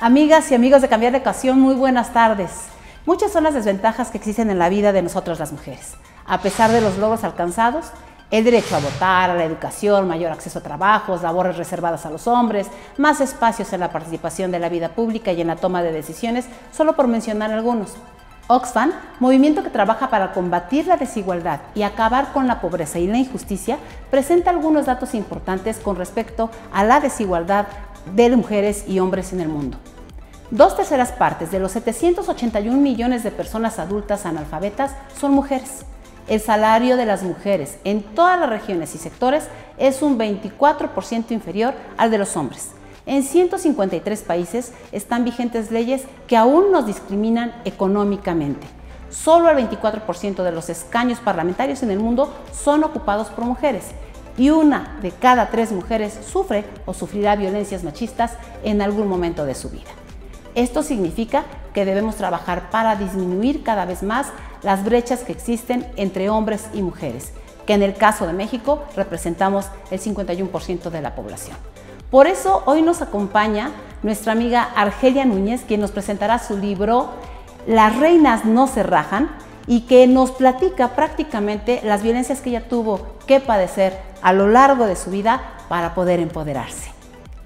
Amigas y amigos de Cambiar de Ecuación, muy buenas tardes. Muchas son las desventajas que existen en la vida de nosotras las mujeres. A pesar de los logros alcanzados, el derecho a votar, a la educación, mayor acceso a trabajos, labores reservadas a los hombres, más espacios en la participación de la vida pública y en la toma de decisiones, solo por mencionar algunos. Oxfam, movimiento que trabaja para combatir la desigualdad y acabar con la pobreza y la injusticia, presenta algunos datos importantes con respecto a la desigualdad de mujeres y hombres en el mundo. 2/3 partes de los 781 millones de personas adultas analfabetas son mujeres. El salario de las mujeres en todas las regiones y sectores es un 24% inferior al de los hombres. En 153 países están vigentes leyes que aún nos discriminan económicamente. Solo el 24% de los escaños parlamentarios en el mundo son ocupados por mujeres y 1 de cada 3 mujeres sufre o sufrirá violencias machistas en algún momento de su vida. Esto significa que debemos trabajar para disminuir cada vez más las brechas que existen entre hombres y mujeres, que en el caso de México representamos el 51% de la población. Por eso hoy nos acompaña nuestra amiga Argelia Núñez, quien nos presentará su libro Las reinas no se rajan y que nos platica prácticamente las violencias que ella tuvo que padecer a lo largo de su vida para poder empoderarse.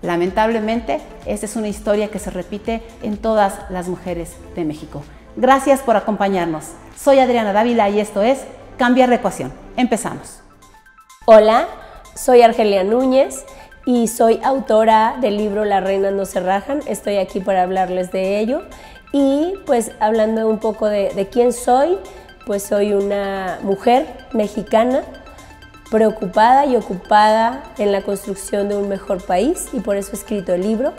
Lamentablemente, esta es una historia que se repite en todas las mujeres de México. Gracias por acompañarnos. Soy Adriana Dávila y esto es Cambiar de Ecuación. Empezamos. Hola, soy Argelia Núñez y soy autora del libro Las reinas no se rajan. Estoy aquí para hablarles de ello y pues hablando un poco de quién soy, pues soy una mujer mexicana preocupada y ocupada en la construcción de un mejor país y por eso he escrito el libro.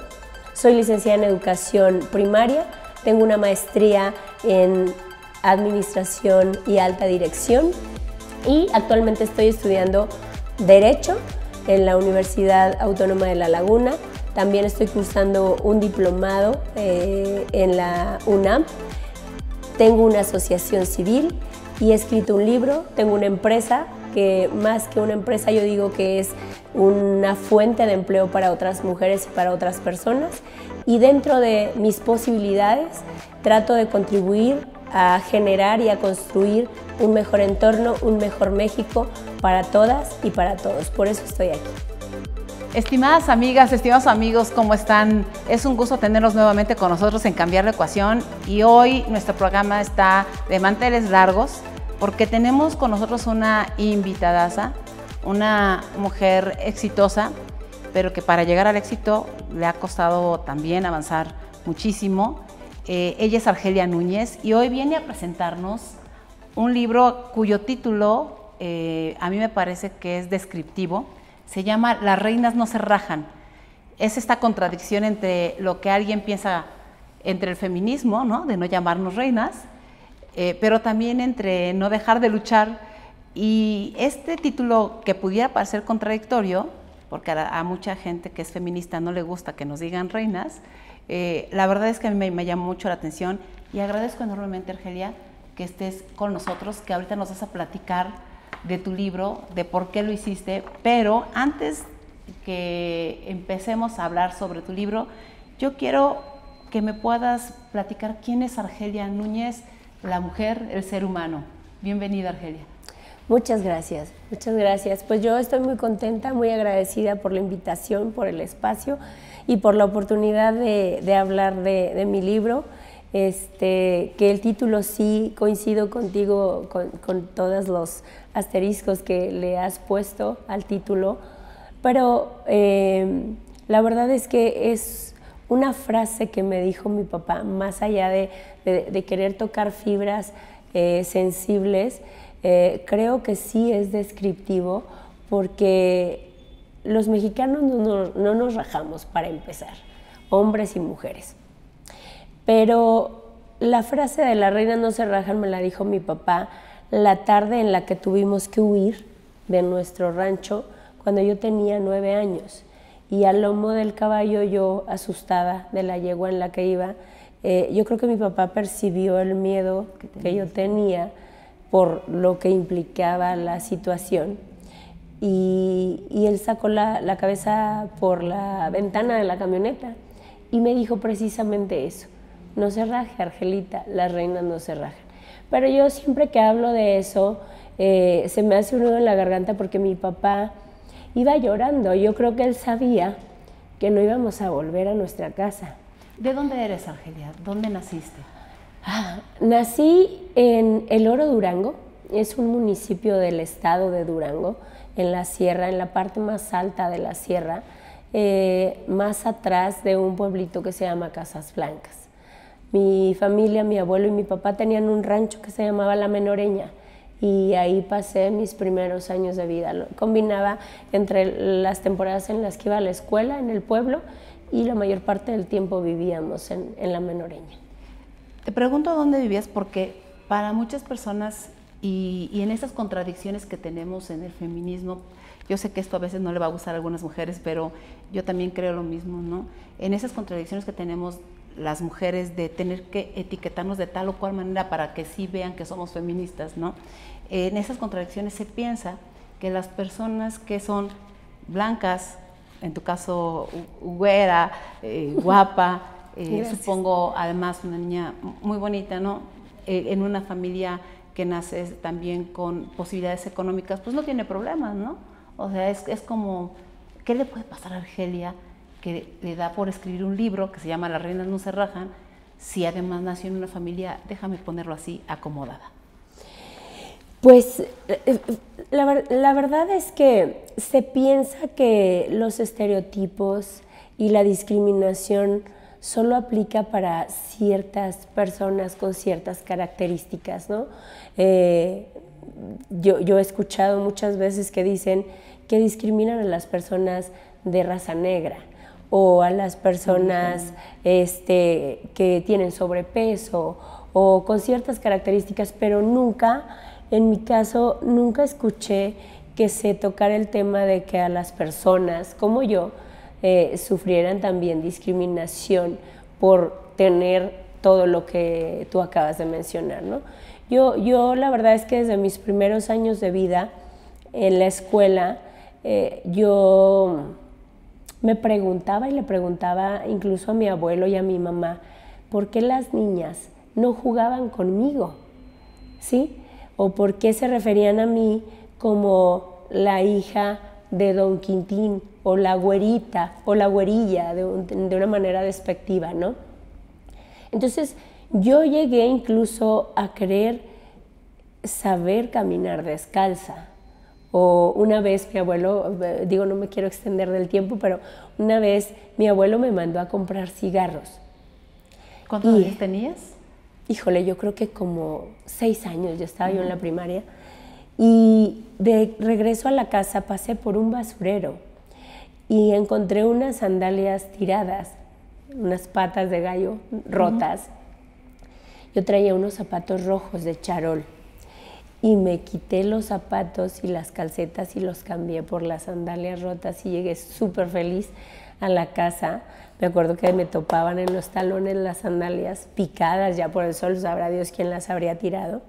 Soy licenciada en educación primaria, tengo una maestría en administración y alta dirección y actualmente estoy estudiando Derecho en la Universidad Autónoma de La Laguna. También estoy cursando un diplomado en la UNAM. Tengo una asociación civil y he escrito un libro, tengo una empresa que más que una empresa yo digo que es una fuente de empleo para otras mujeres y para otras personas y dentro de mis posibilidades trato de contribuir a generar y a construir un mejor entorno, un mejor México para todas y para todos. Por eso estoy aquí. Estimadas amigas, estimados amigos, ¿cómo están? Es un gusto tenerlos nuevamente con nosotros en Cambiar de Ecuación y hoy nuestro programa está de manteles largos porque tenemos con nosotros una invitadaza, una mujer exitosa, pero que para llegar al éxito le ha costado también avanzar muchísimo. Ella es Argelia Núñez y hoy viene a presentarnos un libro cuyo título a mí me parece que es descriptivo. Se llama Las reinas no se rajan. Es esta contradicción entre lo que alguien piensa entre el feminismo, ¿no? De no llamarnos reinas, pero también entre no dejar de luchar. Y este título que pudiera parecer contradictorio, porque a mucha gente que es feminista no le gusta que nos digan reinas, la verdad es que a mí me llama mucho la atención y agradezco enormemente, Argelia, que estés con nosotros, que ahorita nos vas a platicar de tu libro, de por qué lo hiciste, pero antes que empecemos a hablar sobre tu libro, yo quiero que me puedas platicar quién es Argelia Núñez, la mujer, el ser humano. Bienvenida, Argelia. Muchas gracias, muchas gracias. Pues yo estoy muy contenta, muy agradecida por la invitación, por el espacio y por la oportunidad de hablar de mi libro. Que el título sí coincido contigo con todos los asteriscos que le has puesto al título, pero la verdad es que es una frase que me dijo mi papá, más allá de querer tocar fibras sensibles, creo que sí es descriptivo porque los mexicanos no nos rajamos para empezar, hombres y mujeres. Pero la frase de las reinas no se rajan me la dijo mi papá la tarde en la que tuvimos que huir de nuestro rancho cuando yo tenía 9 años. Y al lomo del caballo yo, asustada de la yegua en la que iba, yo creo que mi papá percibió el miedo que yo tenía por lo que implicaba la situación. Y él sacó la cabeza por la ventana de la camioneta y me dijo precisamente eso: no se raje, Argelita, las reinas no se rajan. Pero yo siempre que hablo de eso, se me hace un nudo en la garganta porque mi papá iba llorando. Yo creo que él sabía que no íbamos a volver a nuestra casa. ¿De dónde eres, Argelia? ¿Dónde naciste? Nací en El Oro, Durango. Es un municipio del estado de Durango, en la sierra, en la parte más alta de la sierra, más atrás de un pueblito que se llama Casas Blancas. Mi familia, mi abuelo y mi papá tenían un rancho que se llamaba La Menoreña, y ahí pasé mis primeros años de vida. Combinaba entre las temporadas en las que iba a la escuela en el pueblo y la mayor parte del tiempo vivíamos en La Menoreña. Te pregunto dónde vivías porque para muchas personas y en esas contradicciones que tenemos en el feminismo, yo sé que esto a veces no le va a gustar a algunas mujeres, pero yo también creo lo mismo, ¿no? En esas contradicciones que tenemos las mujeres de tener que etiquetarnos de tal o cual manera para que sí vean que somos feministas, ¿no? En esas contradicciones se piensa que las personas que son blancas, en tu caso güera, guapa, supongo además una niña muy bonita, ¿no? En una familia que nace también con posibilidades económicas, pues no tiene problemas, ¿no? O sea, es como, ¿qué le puede pasar a Argelia que le da por escribir un libro que se llama Las reinas no se rajan, si además nació en una familia, déjame ponerlo así, acomodada? Pues la verdad es que se piensa que los estereotipos y la discriminación solo aplica para ciertas personas con ciertas características, ¿no? Yo he escuchado muchas veces que dicen que discriminan a las personas de raza negra o a las personas que tienen sobrepeso o con ciertas características, pero nunca, en mi caso, nunca escuché que se tocara el tema de que a las personas como yo sufrieran también discriminación por tener todo lo que tú acabas de mencionar, ¿no? Yo la verdad es que desde mis primeros años de vida en la escuela, yo me preguntaba y le preguntaba incluso a mi abuelo y a mi mamá, ¿por qué las niñas no jugaban conmigo? ¿Sí? ¿O por qué se referían a mí como la hija de Don Quintín o la güerita o la güerilla de una manera despectiva, ¿no? Entonces yo llegué incluso a querer saber caminar descalza. O una vez mi abuelo, digo, no me quiero extender del tiempo, pero una vez mi abuelo me mandó a comprar cigarros. ¿Cuántos años tenías? Híjole, yo creo que como 6 años, yo estaba yo en la primaria. Y de regreso a la casa pasé por un basurero y encontré unas sandalias tiradas, unas patas de gallo rotas. Yo traía unos zapatos rojos de charol y me quité los zapatos y las calcetas y los cambié por las sandalias rotas y llegué súper feliz a la casa. Me acuerdo que me topaban en los talones las sandalias picadas ya por el sol, sabrá Dios quién las habría tirado.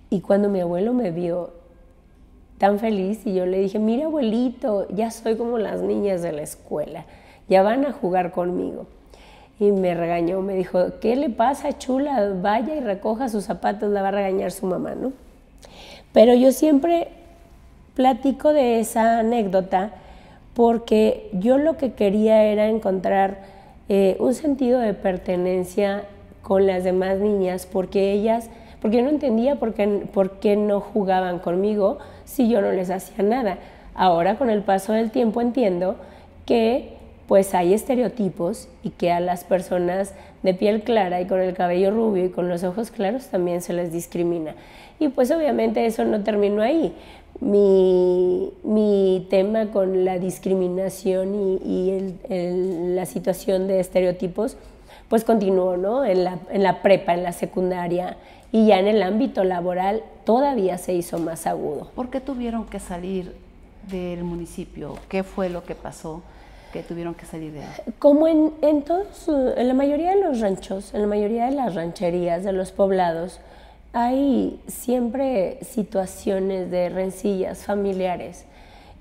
Y cuando mi abuelo me vio tan feliz y yo le dije, mira abuelito, ya soy como las niñas de la escuela, ya van a jugar conmigo. Y me regañó, me dijo, ¿qué le pasa, chula? Vaya y recoja sus zapatos, la va a regañar su mamá, ¿no? Pero yo siempre platico de esa anécdota porque yo lo que quería era encontrar un sentido de pertenencia con las demás niñas, porque yo no entendía por qué no jugaban conmigo si yo no les hacía nada. Ahora, con el paso del tiempo, entiendo que pues hay estereotipos y que a las personas de piel clara y con el cabello rubio y con los ojos claros también se les discrimina. Y pues obviamente eso no terminó ahí. Mi tema con la discriminación y la situación de estereotipos pues continuó, ¿no? En la prepa, en la secundaria, y ya en el ámbito laboral todavía se hizo más agudo. ¿Por qué tuvieron que salir del municipio? ¿Qué fue lo que pasó que tuvieron que salir de ahí? Como en la mayoría de los ranchos, en la mayoría de las rancherías, de los poblados, hay siempre situaciones de rencillas familiares.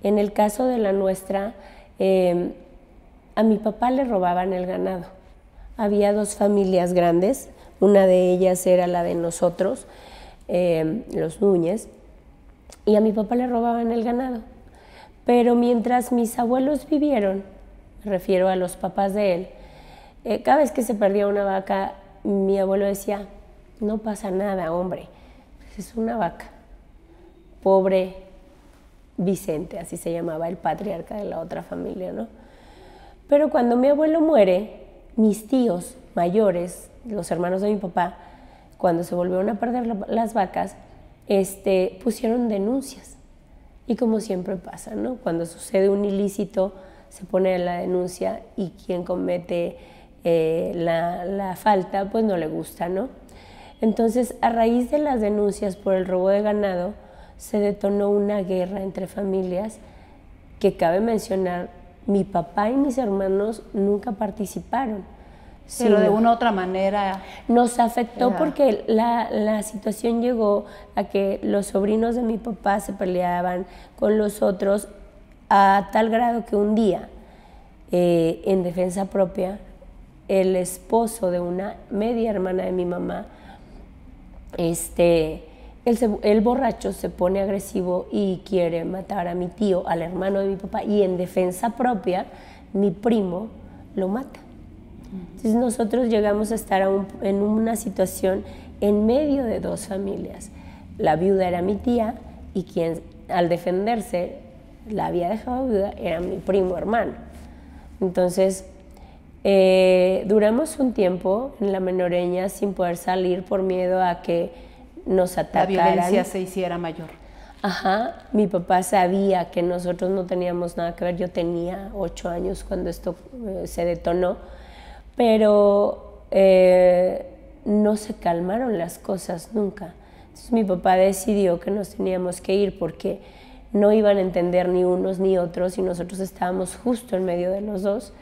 En el caso de la nuestra, a mi papá le robaban el ganado. había dos familias grandes, una de ellas era la de nosotros, los Núñez, y a mi papá le robaban el ganado. Pero mientras mis abuelos vivieron, me refiero a los papás de él, cada vez que se perdía una vaca, mi abuelo decía, no pasa nada, hombre, es una vaca. Pobre Vicente, así se llamaba el patriarca de la otra familia, ¿no? Pero cuando mi abuelo muere, mis tíos mayores, los hermanos de mi papá, cuando se volvieron a perder las vacas, pusieron denuncias. Y como siempre pasa, ¿no? Cuando sucede un ilícito, se pone la denuncia y quien comete la falta, pues no le gusta, ¿no? Entonces, a raíz de las denuncias por el robo de ganado, se detonó una guerra entre familias que cabe mencionar, mi papá y mis hermanos nunca participaron. Pero de una u otra manera... Nos afectó porque la situación llegó a que los sobrinos de mi papá se peleaban con los otros a tal grado que un día, en defensa propia, el esposo de una media hermana de mi mamá, el borracho se pone agresivo y quiere matar a mi tío, al hermano de mi papá, y en defensa propia, mi primo lo mata. Entonces nosotros llegamos a estar en una situación en medio de dos familias. La viuda era mi tía y quien al defenderse la había dejado viuda era mi primo hermano. Entonces duramos un tiempo en la Menoreña sin poder salir por miedo a que nos atacaran. La violencia se hiciera mayor. Ajá, mi papá sabía que nosotros no teníamos nada que ver. Yo tenía 8 años cuando esto se detonó, pero no se calmaron las cosas nunca. Entonces mi papá decidió que nos teníamos que ir porque no iban a entender ni unos ni otros y nosotros estábamos justo en medio de los dos.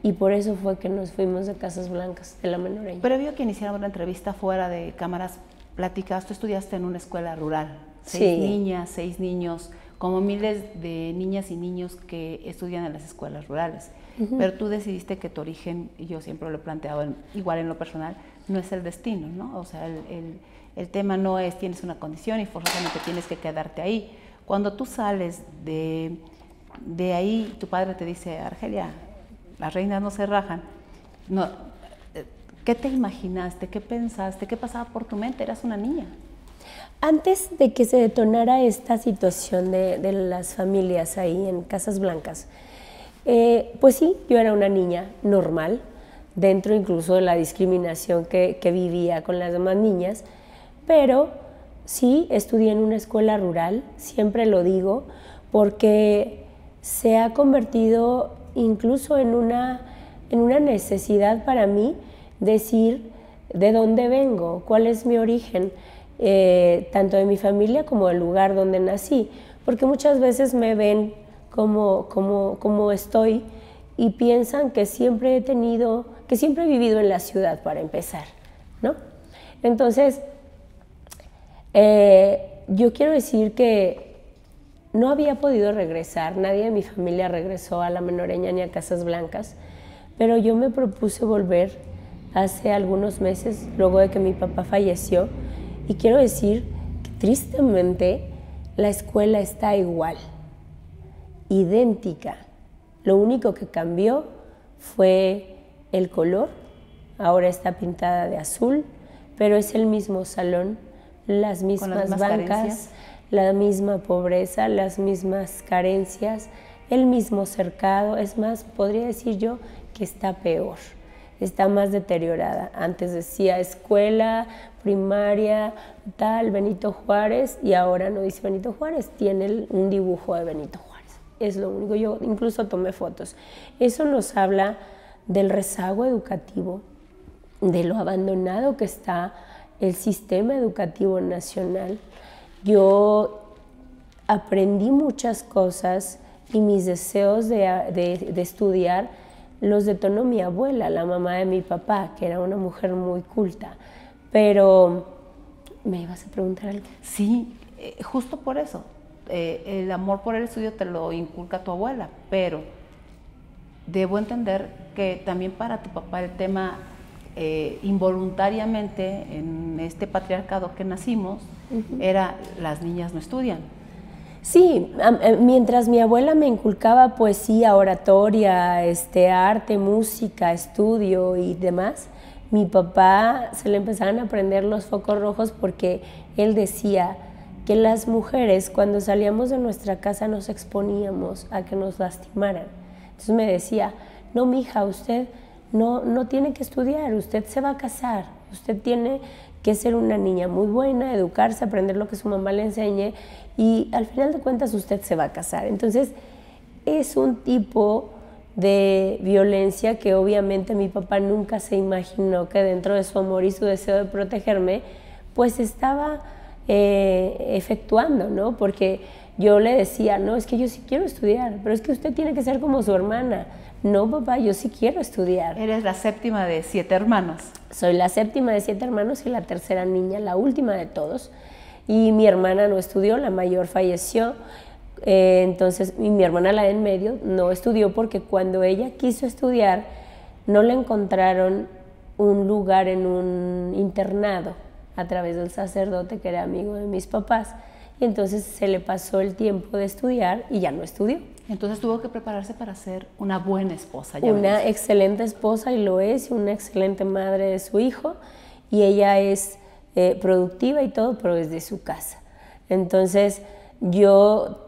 Y por eso fue que nos fuimos de Casas Blancas, de la Menoreña. Previo a que iniciáramos la entrevista fuera de cámaras, platicas, tú estudiaste en una escuela rural, 6 Sí. niñas, 6 niños, como miles de niñas y niños que estudian en las escuelas rurales. Pero tú decidiste que tu origen, y yo siempre lo he planteado igual en lo personal, no es el destino, ¿no? O sea, el tema no es tienes una condición y forzosamente tienes que quedarte ahí. Cuando tú sales de ahí, tu padre te dice, Argelia, las reinas no se rajan. No, ¿qué te imaginaste? ¿Qué pensaste? ¿Qué pasaba por tu mente? Eras una niña. Antes de que se detonara esta situación de las familias ahí en Casas Blancas, pues sí, yo era una niña normal, dentro incluso de la discriminación que vivía con las demás niñas, pero sí estudié en una escuela rural, siempre lo digo, porque se ha convertido incluso en una necesidad para mí decir de dónde vengo, cuál es mi origen, tanto de mi familia como del lugar donde nací, porque muchas veces me ven como estoy y piensan que siempre he vivido en la ciudad para empezar, ¿no? Entonces, yo quiero decir que no había podido regresar, nadie de mi familia regresó a la Menoreña ni a Casas Blancas, pero yo me propuse volver hace algunos meses, luego de que mi papá falleció, y quiero decir que tristemente la escuela está igual, idéntica. Lo único que cambió fue el color, ahora está pintada de azul, pero es el mismo salón, las mismas bancas, carencias, la misma pobreza, las mismas carencias, el mismo cercado. Es más, podría decir yo que está peor, está más deteriorada. Antes decía escuela, primaria, tal, Benito Juárez, y ahora no dice Benito Juárez, tiene un dibujo de Benito Juárez. Es lo único, yo incluso tomé fotos. Eso nos habla del rezago educativo, de lo abandonado que está el sistema educativo nacional. Yo aprendí muchas cosas y mis deseos de estudiar los detonó mi abuela, la mamá de mi papá, que era una mujer muy culta. Pero, ¿me ibas a preguntar algo? Sí, justo por eso. El amor por el estudio te lo inculca tu abuela, pero debo entender que también para tu papá el tema involuntariamente en este patriarcado que nacimos, era las niñas no estudian. Sí, mientras mi abuela me inculcaba poesía, oratoria, arte, música, estudio y demás, mi papá se le empezaban a prender los focos rojos porque él decía que las mujeres cuando salíamos de nuestra casa nos exponíamos a que nos lastimaran. Entonces me decía, no, mija, usted no tiene que estudiar, usted se va a casar, usted tiene que ser una niña muy buena, educarse, aprender lo que su mamá le enseñe y al final de cuentas usted se va a casar. Entonces es un tipo de violencia que obviamente mi papá nunca se imaginó que dentro de su amor y su deseo de protegerme pues estaba efectuando, ¿no? Porque yo le decía, no, es que yo sí quiero estudiar, pero es que usted tiene que ser como su hermana. No, papá, yo sí quiero estudiar. Eres la séptima de 7 hermanos. Soy la séptima de 7 hermanos y la tercera niña, la última de todos. Y mi hermana no estudió, la mayor falleció. Entonces, mi hermana, la de en medio, no estudió porque cuando ella quiso estudiar, no le encontraron un lugar en un internado a través del sacerdote que era amigo de mis papás. Y entonces se le pasó el tiempo de estudiar y ya no estudió. Entonces tuvo que prepararse para ser una buena esposa. Una excelente esposa y lo es, y una excelente madre de su hijo. Y ella es productiva y todo, pero desde su casa. Entonces yo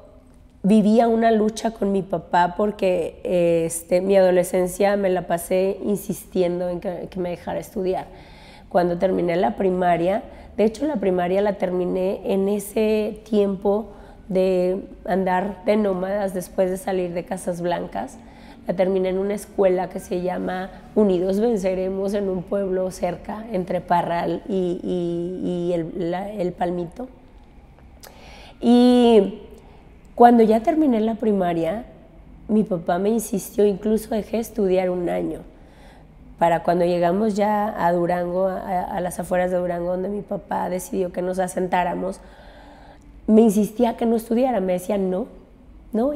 vivía una lucha con mi papá porque mi adolescencia me la pasé insistiendo en que me dejara estudiar. Cuando terminé la primaria, de hecho la primaria la terminé en ese tiempo de andar de nómadas después de salir de Casas Blancas. La terminé en una escuela que se llama Unidos Venceremos, en un pueblo cerca, entre Parral y el Palmito. Y cuando ya terminé la primaria, mi papá me insistió, incluso dejé de estudiar un año, para cuando llegamos ya a Durango, a las afueras de Durango, donde mi papá decidió que nos asentáramos, me insistía que no estudiara, me decía, no,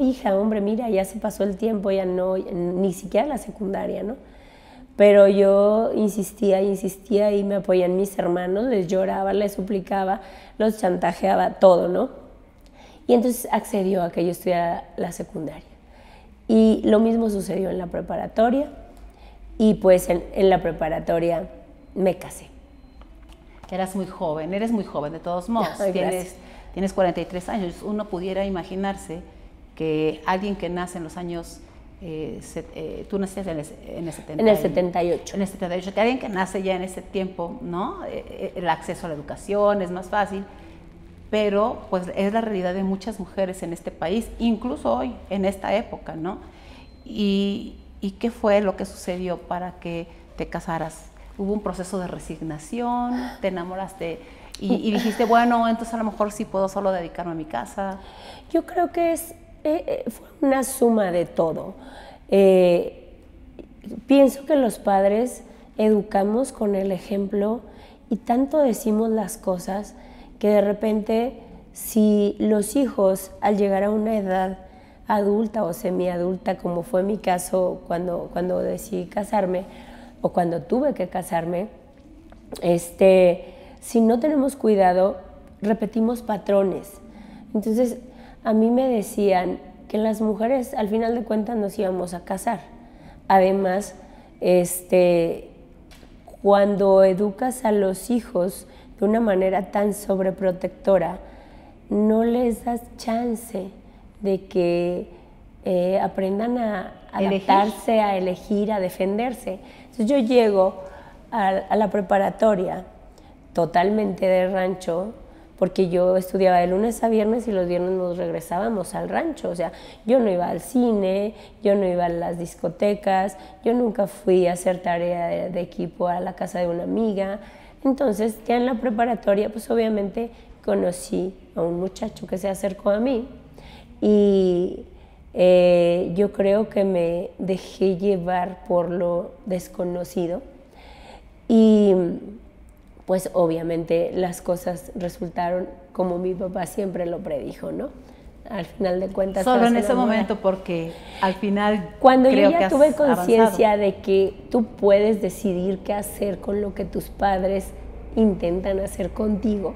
hija, hombre, mira, ya se pasó el tiempo, ya no, ni siquiera la secundaria, ¿no? Pero yo insistía y me apoyaban mis hermanos, les lloraba, les suplicaba, los chantajeaba, todo, ¿no? Y entonces accedió a que yo estudiara la secundaria. Y lo mismo sucedió en la preparatoria, y pues en la preparatoria me casé. Eres muy joven de todos modos. Ay, Tienes 43 años. Uno pudiera imaginarse que alguien que nace en los años, tú naciste en el 70, en el 78. En el 78, que alguien que nace ya en ese tiempo, ¿no? El acceso a la educación es más fácil, pero pues es la realidad de muchas mujeres en este país, incluso hoy, en esta época, ¿no? ¿Y qué fue lo que sucedió para que te casaras? ¿Hubo un proceso de resignación? ¿Te enamoraste? Y dijiste, bueno, entonces a lo mejor sí puedo solo dedicarme a mi casa. Yo creo que fue una suma de todo. Pienso que los padres educamos con el ejemplo y tanto decimos las cosas que de repente si los hijos al llegar a una edad adulta o semiadulta, como fue mi caso cuando decidí casarme o cuando tuve que casarme, si no tenemos cuidado, repetimos patrones. Entonces, a mí me decían que las mujeres, al final de cuentas, nos íbamos a casar. Además, cuando educas a los hijos de una manera tan sobreprotectora, no les das chance de que aprendan a adaptarse, a elegir, a defenderse. Entonces, yo llego a la preparatoria totalmente de rancho, porque yo estudiaba de lunes a viernes y los viernes nos regresábamos al rancho. O sea, yo no iba al cine, yo no iba a las discotecas, yo nunca fui a hacer tarea de equipo a la casa de una amiga. Entonces, ya en la preparatoria, pues obviamente conocí a un muchacho que se acercó a mí y yo creo que me dejé llevar por lo desconocido y pues obviamente las cosas resultaron como mi papá siempre lo predijo, ¿no? al final de cuentas. Solo en ese momento, porque al final cuando creo yo que ya has tuve conciencia avanzado. de que tú puedes decidir qué hacer con lo que tus padres intentan hacer contigo,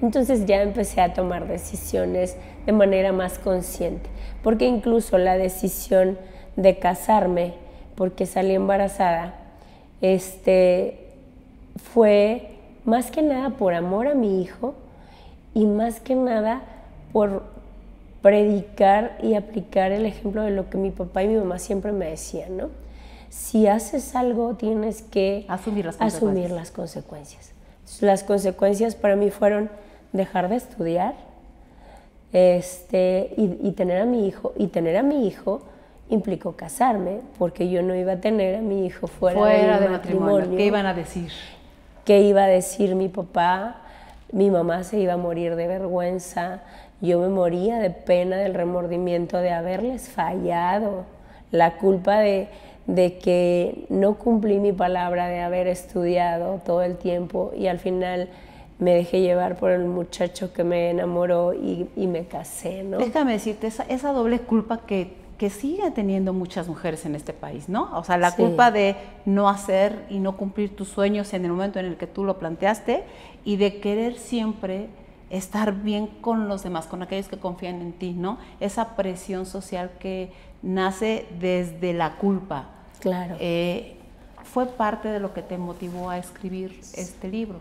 entonces ya empecé a tomar decisiones de manera más consciente, porque incluso la decisión de casarme, porque salí embarazada, fue más que nada por amor a mi hijo y más que nada por predicar y aplicar el ejemplo de lo que mi papá y mi mamá siempre me decían, ¿no? Si haces algo, tienes que asumir las consecuencias. Las consecuencias para mí fueron dejar de estudiar y tener a mi hijo. Y tener a mi hijo implicó casarme, porque yo no iba a tener a mi hijo fuera del matrimonio. ¿Qué iban a decir? ¿Qué iba a decir mi papá? Mi mamá se iba a morir de vergüenza, yo me moría de pena, del remordimiento de haberles fallado, la culpa de que no cumplí mi palabra, de haber estudiado todo el tiempo y al final me dejé llevar por el muchacho que me enamoró y me casé, ¿no? Déjame decirte, esa doble culpa que siguen teniendo muchas mujeres en este país, ¿no? O sea, la culpa de no hacer y no cumplir tus sueños en el momento en el que tú lo planteaste y de querer siempre estar bien con los demás, con aquellos que confían en ti, ¿no? Esa presión social que nace desde la culpa. Claro. ¿Fue parte de lo que te motivó a escribir este libro?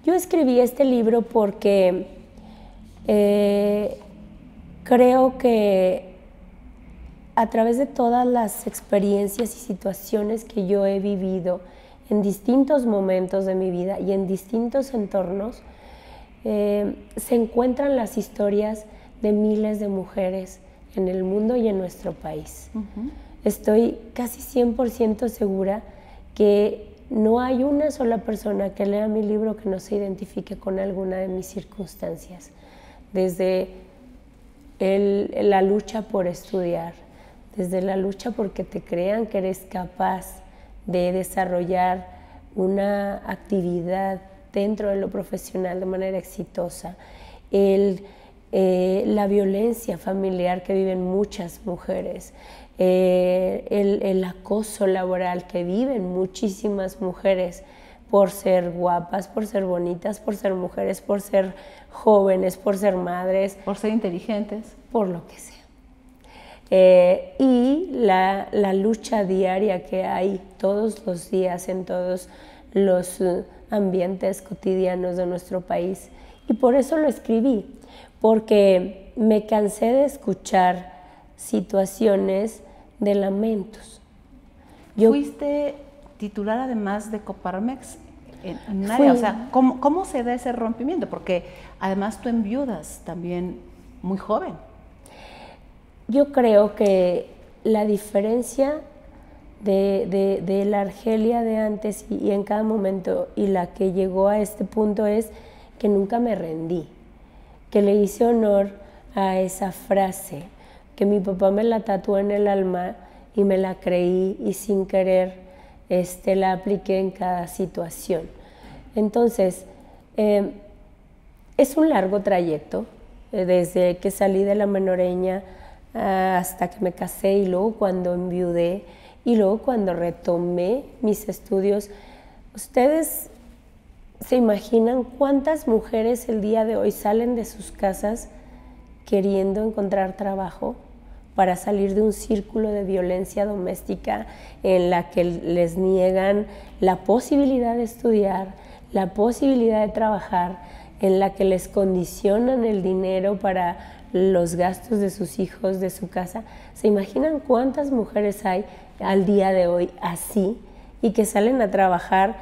Yo escribí este libro porque creo que a través de todas las experiencias y situaciones que yo he vivido en distintos momentos de mi vida y en distintos entornos, se encuentran las historias de miles de mujeres en el mundo y en nuestro país. Estoy casi 100% segura que no hay una sola persona que lea mi libro que no se identifique con alguna de mis circunstancias, desde la lucha por estudiar, desde la lucha porque te crean que eres capaz de desarrollar una actividad dentro de lo profesional de manera exitosa, la violencia familiar que viven muchas mujeres, el acoso laboral que viven muchísimas mujeres por ser guapas, por ser bonitas, por ser mujeres, por ser jóvenes, por ser madres, por ser inteligentes, por lo que sea. Y la lucha diaria que hay todos los días en todos los ambientes cotidianos de nuestro país. Y por eso lo escribí, porque me cansé de escuchar situaciones de lamentos. Fuiste titular además de Coparmex en un área, o sea, ¿cómo se da ese rompimiento? Porque además tú enviudas también muy joven. Yo creo que la diferencia de la Argelia de antes y en cada momento y la que llegó a este punto es que nunca me rendí, que le hice honor a esa frase, que mi papá me la tatuó en el alma y me la creí y sin querer la apliqué en cada situación. Entonces, es un largo trayecto, desde que salí de la Menoreña hasta que me casé y luego cuando enviudé y luego cuando retomé mis estudios. Ustedes se imaginan cuántas mujeres el día de hoy salen de sus casas queriendo encontrar trabajo para salir de un círculo de violencia doméstica en la que les niegan la posibilidad de estudiar, la posibilidad de trabajar, en la que les condicionan el dinero para los gastos de sus hijos, de su casa? ¿Se imaginan cuántas mujeres hay al día de hoy así y que salen a trabajar,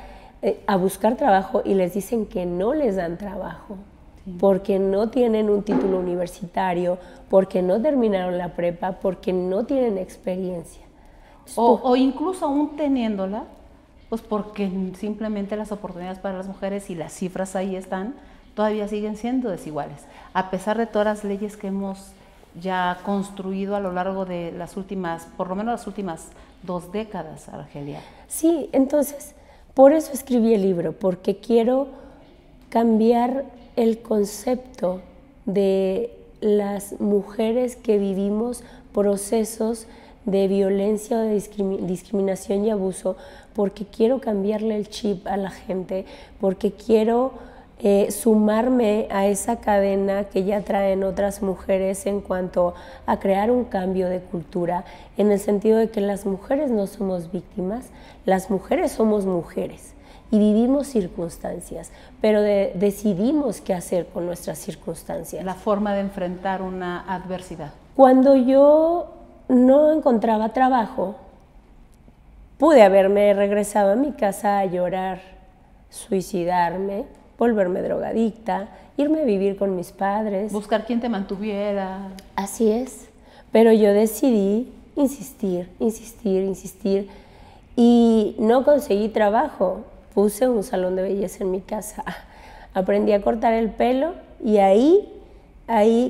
a buscar trabajo y les dicen que no les dan trabajo? Sí. Porque no tienen un título universitario, porque no terminaron la prepa, porque no tienen experiencia. O incluso aún teniéndola, pues porque simplemente las oportunidades para las mujeres y las cifras ahí están, todavía siguen siendo desiguales, a pesar de todas las leyes que hemos ya construido a lo largo de las últimas, por lo menos las últimas 2 décadas, Argelia. Sí, entonces, por eso escribí el libro, porque quiero cambiar el concepto de las mujeres que vivimos procesos de violencia o de discriminación y abuso, porque quiero cambiarle el chip a la gente, porque quiero sumarme a esa cadena que ya traen otras mujeres en cuanto a crear un cambio de cultura, en el sentido de que las mujeres no somos víctimas, las mujeres somos mujeres y vivimos circunstancias, pero decidimos qué hacer con nuestras circunstancias. La forma de enfrentar una adversidad. Cuando yo no encontraba trabajo, pude haberme regresado a mi casa a llorar, suicidarme, volverme drogadicta, irme a vivir con mis padres. Buscar quien te mantuviera. Así es, pero yo decidí insistir y no conseguí trabajo. Puse un salón de belleza en mi casa, aprendí a cortar el pelo y ahí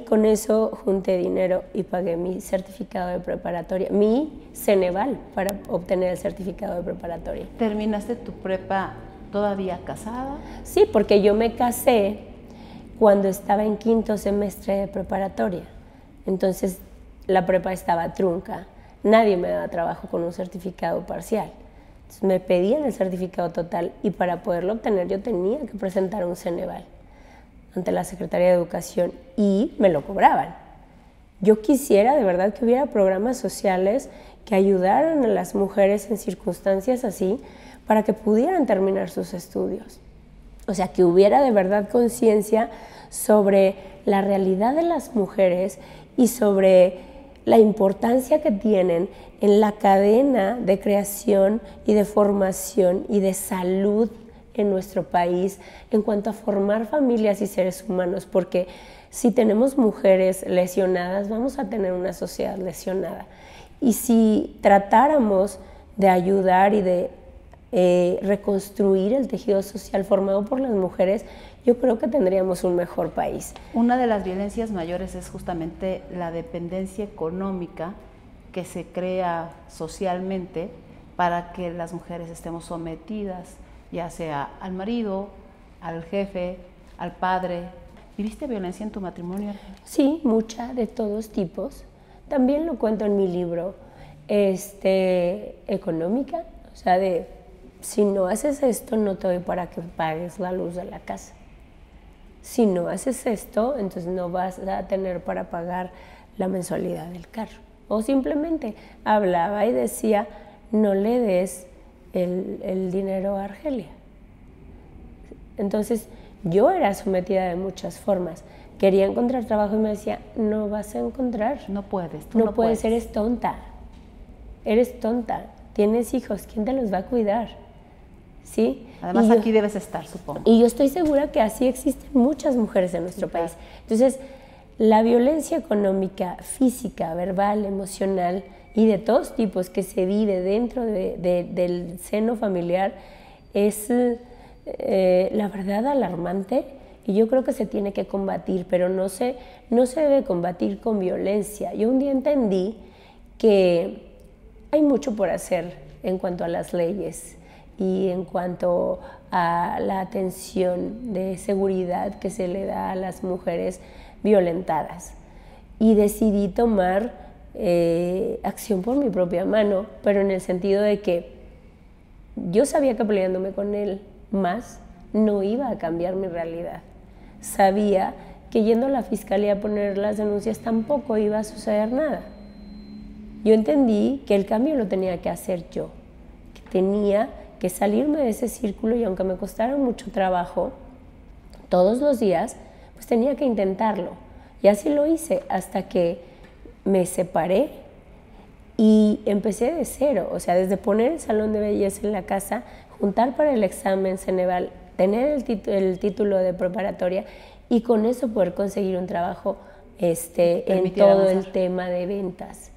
con eso junté dinero y pagué mi certificado de preparatoria, mi Ceneval para obtener el certificado de preparatoria. ¿Terminaste tu prepa todavía casada? Sí, porque yo me casé cuando estaba en 5º semestre de preparatoria, entonces la prepa estaba trunca, nadie me daba trabajo con un certificado parcial. Entonces me pedían el certificado total y para poderlo obtener yo tenía que presentar un Ceneval ante la Secretaría de Educación y me lo cobraban. Yo quisiera de verdad que hubiera programas sociales que ayudaran a las mujeres en circunstancias así para que pudieran terminar sus estudios. O sea, que hubiera de verdad conciencia sobre la realidad de las mujeres y sobre la importancia que tienen en la cadena de creación y de formación y de salud en nuestro país en cuanto a formar familias y seres humanos, porque si tenemos mujeres lesionadas, vamos a tener una sociedad lesionada. Y si tratáramos de ayudar y de reconstruir el tejido social formado por las mujeres, yo creo que tendríamos un mejor país. Una de las violencias mayores es justamente la dependencia económica que se crea socialmente para que las mujeres estemos sometidas, ya sea al marido, al jefe, al padre. ¿Viviste violencia en tu matrimonio? Sí, mucha, de todos tipos. También lo cuento en mi libro, económica, o sea, de si no haces esto, no te doy para que pagues la luz de la casa. Si no haces esto, entonces no vas a tener para pagar la mensualidad del carro. O simplemente hablaba y decía, no le des el dinero a Argelia. Entonces yo era sometida de muchas formas. Quería encontrar trabajo y me decía, no vas a encontrar. No puedes, tú no puedes, eres tonta. Eres tonta, tienes hijos, ¿quién te los va a cuidar? ¿Sí? Además aquí debes estar, supongo. Y yo estoy segura que así existen muchas mujeres en nuestro país. Entonces, la violencia económica, física, verbal, emocional y de todos tipos que se vive dentro del seno familiar es la verdad alarmante y yo creo que se tiene que combatir, pero no se debe combatir con violencia. Yo un día entendí que hay mucho por hacer en cuanto a las leyes y en cuanto a la atención de seguridad que se le da a las mujeres violentadas. Y decidí tomar acción por mi propia mano, pero en el sentido de que yo sabía que peleándome con él más no iba a cambiar mi realidad. Sabía que yendo a la fiscalía a poner las denuncias tampoco iba a suceder nada. Yo entendí que el cambio lo tenía que hacer yo, que tenía que salirme de ese círculo y aunque me costara mucho trabajo, todos los días, pues tenía que intentarlo. Y así lo hice hasta que me separé y empecé de cero, o sea, desde poner el salón de belleza en la casa, juntar para el examen Ceneval, tener el título de preparatoria y con eso poder conseguir un trabajo en todo el tema de ventas.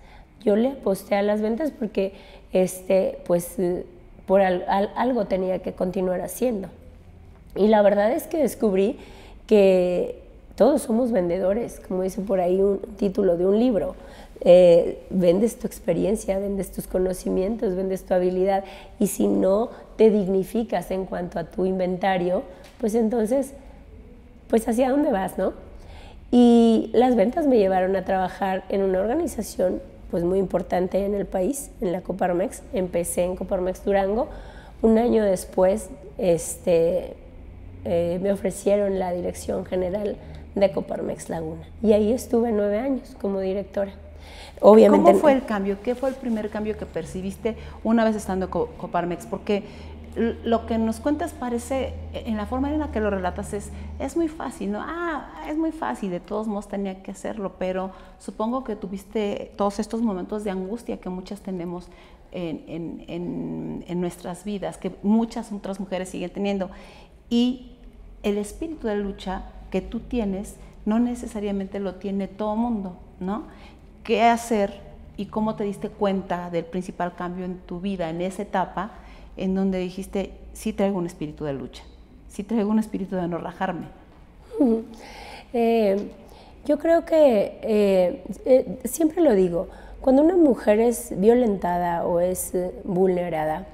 Yo le aposté a las ventas porque pues por algo tenía que continuar haciendo. Y la verdad es que descubrí que todos somos vendedores, como dice por ahí un título de un libro. Vendes tu experiencia, vendes tus conocimientos, vendes tu habilidad y si no te dignificas en cuanto a tu inventario, pues entonces, pues hacia dónde vas, ¿no? Y las ventas me llevaron a trabajar en una organización pues muy importante en el país, en la Coparmex. Empecé en Coparmex Durango. Un año después me ofrecieron la dirección general de Coparmex Laguna. Y ahí estuve 9 años como directora. Obviamente, ¿cómo fue el cambio? ¿Qué fue el primer cambio que percibiste una vez estando en Coparmex? Porque lo que nos cuentas parece, en la forma en la que lo relatas, es muy fácil, ¿no? Es muy fácil, de todos modos tenía que hacerlo, pero supongo que tuviste todos estos momentos de angustia que muchas tenemos en nuestras vidas, que muchas otras mujeres siguen teniendo. Y el espíritu de lucha que tú tienes no necesariamente lo tiene todo mundo, ¿no? ¿Qué hacer y cómo te diste cuenta del principal cambio en tu vida en esa etapa en donde dijiste, sí traigo un espíritu de lucha, sí traigo un espíritu de no rajarme? Yo creo que, siempre lo digo, cuando una mujer es violentada o es vulnerada,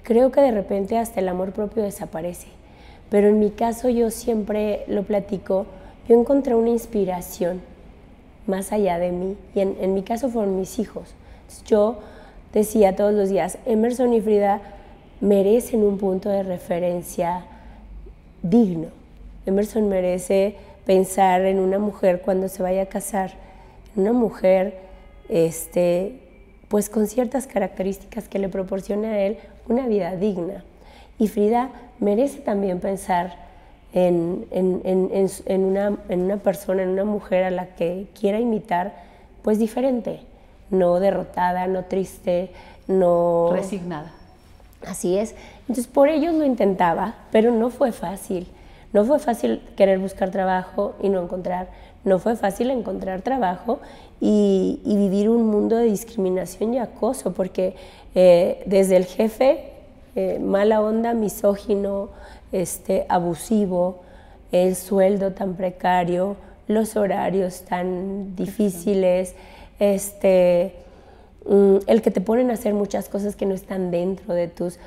creo que de repente hasta el amor propio desaparece. Pero en mi caso, yo siempre lo platico, yo encontré una inspiración más allá de mí, y en mi caso fueron mis hijos. Entonces, yo decía todos los días, Emerson y Frida merecen un punto de referencia digno. Emerson merece pensar en una mujer cuando se vaya a casar, en una mujer pues con ciertas características que le proporcione a él una vida digna. Y Frida merece también pensar en una persona, en una mujer a la que quiera imitar, pues diferente, no derrotada, no triste, no... Resignada. Así es. Entonces por ellos lo intentaba, pero no fue fácil. No fue fácil querer buscar trabajo y no encontrar. No fue fácil encontrar trabajo y vivir un mundo de discriminación y acoso, porque desde el jefe, mala onda, misógino, abusivo, el sueldo tan precario, los horarios tan difíciles, el que te ponen a hacer muchas cosas que no están dentro de tus...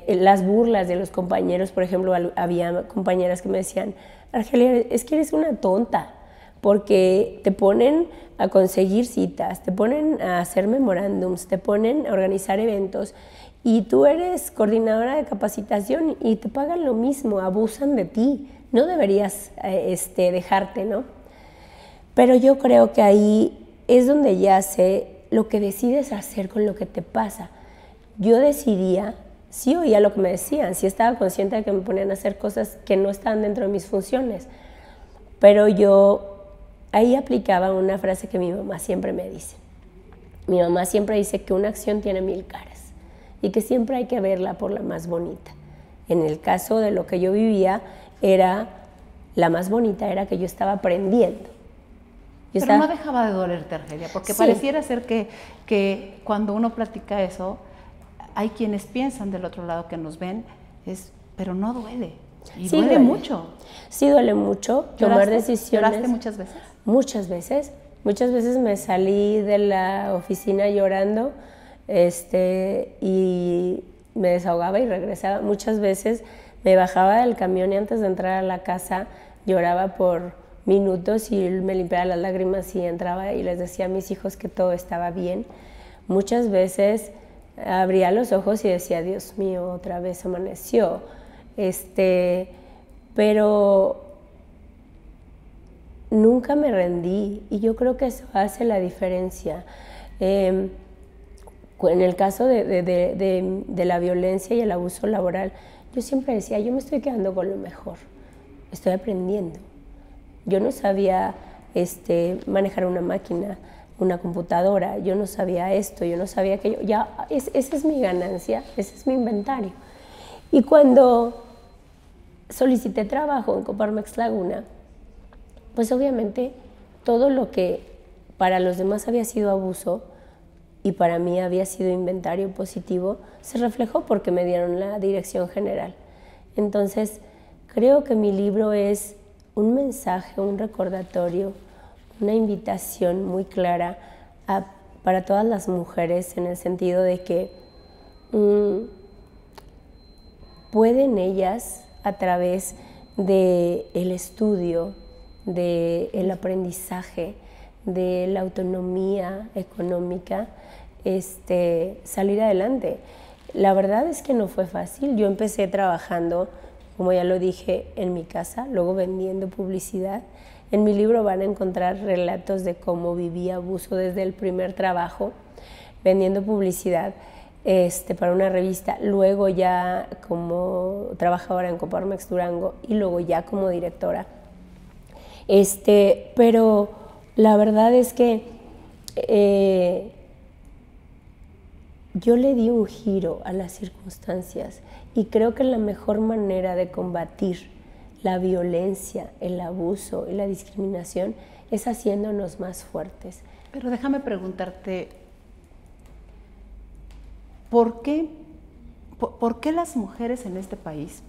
las burlas de los compañeros, por ejemplo, había compañeras que me decían, Argelia, es que eres una tonta, porque te ponen a conseguir citas, te ponen a hacer memorándums, te ponen a organizar eventos, y tú eres coordinadora de capacitación y te pagan lo mismo, abusan de ti, no deberías dejarte, ¿no? Pero yo creo que ahí es donde yace lo que decides hacer con lo que te pasa. Yo decidía, sí oía lo que me decían, sí estaba consciente de que me ponían a hacer cosas que no estaban dentro de mis funciones, pero yo ahí aplicaba una frase que mi mamá siempre me dice. Mi mamá siempre dice que una acción tiene 1000 caras y que siempre hay que verla por la más bonita. En el caso de lo que yo vivía, la más bonita era que yo estaba aprendiendo. Pero no dejaba de dolerte, Argelia, porque sí, pareciera ser que cuando uno platica eso, hay quienes piensan del otro lado que nos ven, pero no duele. Y sí, duele mucho. Sí, duele mucho tomar decisiones. ¿Lloraste muchas veces? Muchas veces. Muchas veces me salí de la oficina llorando y me desahogaba y regresaba. Muchas veces me bajaba del camión y antes de entrar a la casa lloraba por minutos y me limpiaba las lágrimas y entraba y les decía a mis hijos que todo estaba bien. Muchas veces abría los ojos y decía, Dios mío, otra vez amaneció. Pero nunca me rendí y yo creo que eso hace la diferencia. En el caso de la violencia y el abuso laboral, yo siempre decía, yo me estoy quedando con lo mejor, estoy aprendiendo. Yo no sabía manejar una máquina, una computadora, yo no sabía esto, yo no sabía aquello. Esa es mi ganancia, ese es mi inventario. Y cuando solicité trabajo en Coparmex Laguna, pues obviamente todo lo que para los demás había sido abuso y para mí había sido inventario positivo, se reflejó porque me dieron la dirección general. Entonces, creo que mi libro es un mensaje, un recordatorio, una invitación muy clara para todas las mujeres en el sentido de que pueden ellas, a través del estudio, del aprendizaje, de la autonomía económica, salir adelante. La verdad es que no fue fácil. Yo empecé trabajando, como ya lo dije, en mi casa, luego vendiendo publicidad. En mi libro van a encontrar relatos de cómo viví abuso desde el primer trabajo, vendiendo publicidad para una revista, luego ya como trabajadora en Coparmex Durango y luego ya como directora. Pero la verdad es que yo le di un giro a las circunstancias y creo que la mejor manera de combatir la violencia, el abuso y la discriminación es haciéndonos más fuertes. Pero déjame preguntarte, ¿por qué las mujeres en este país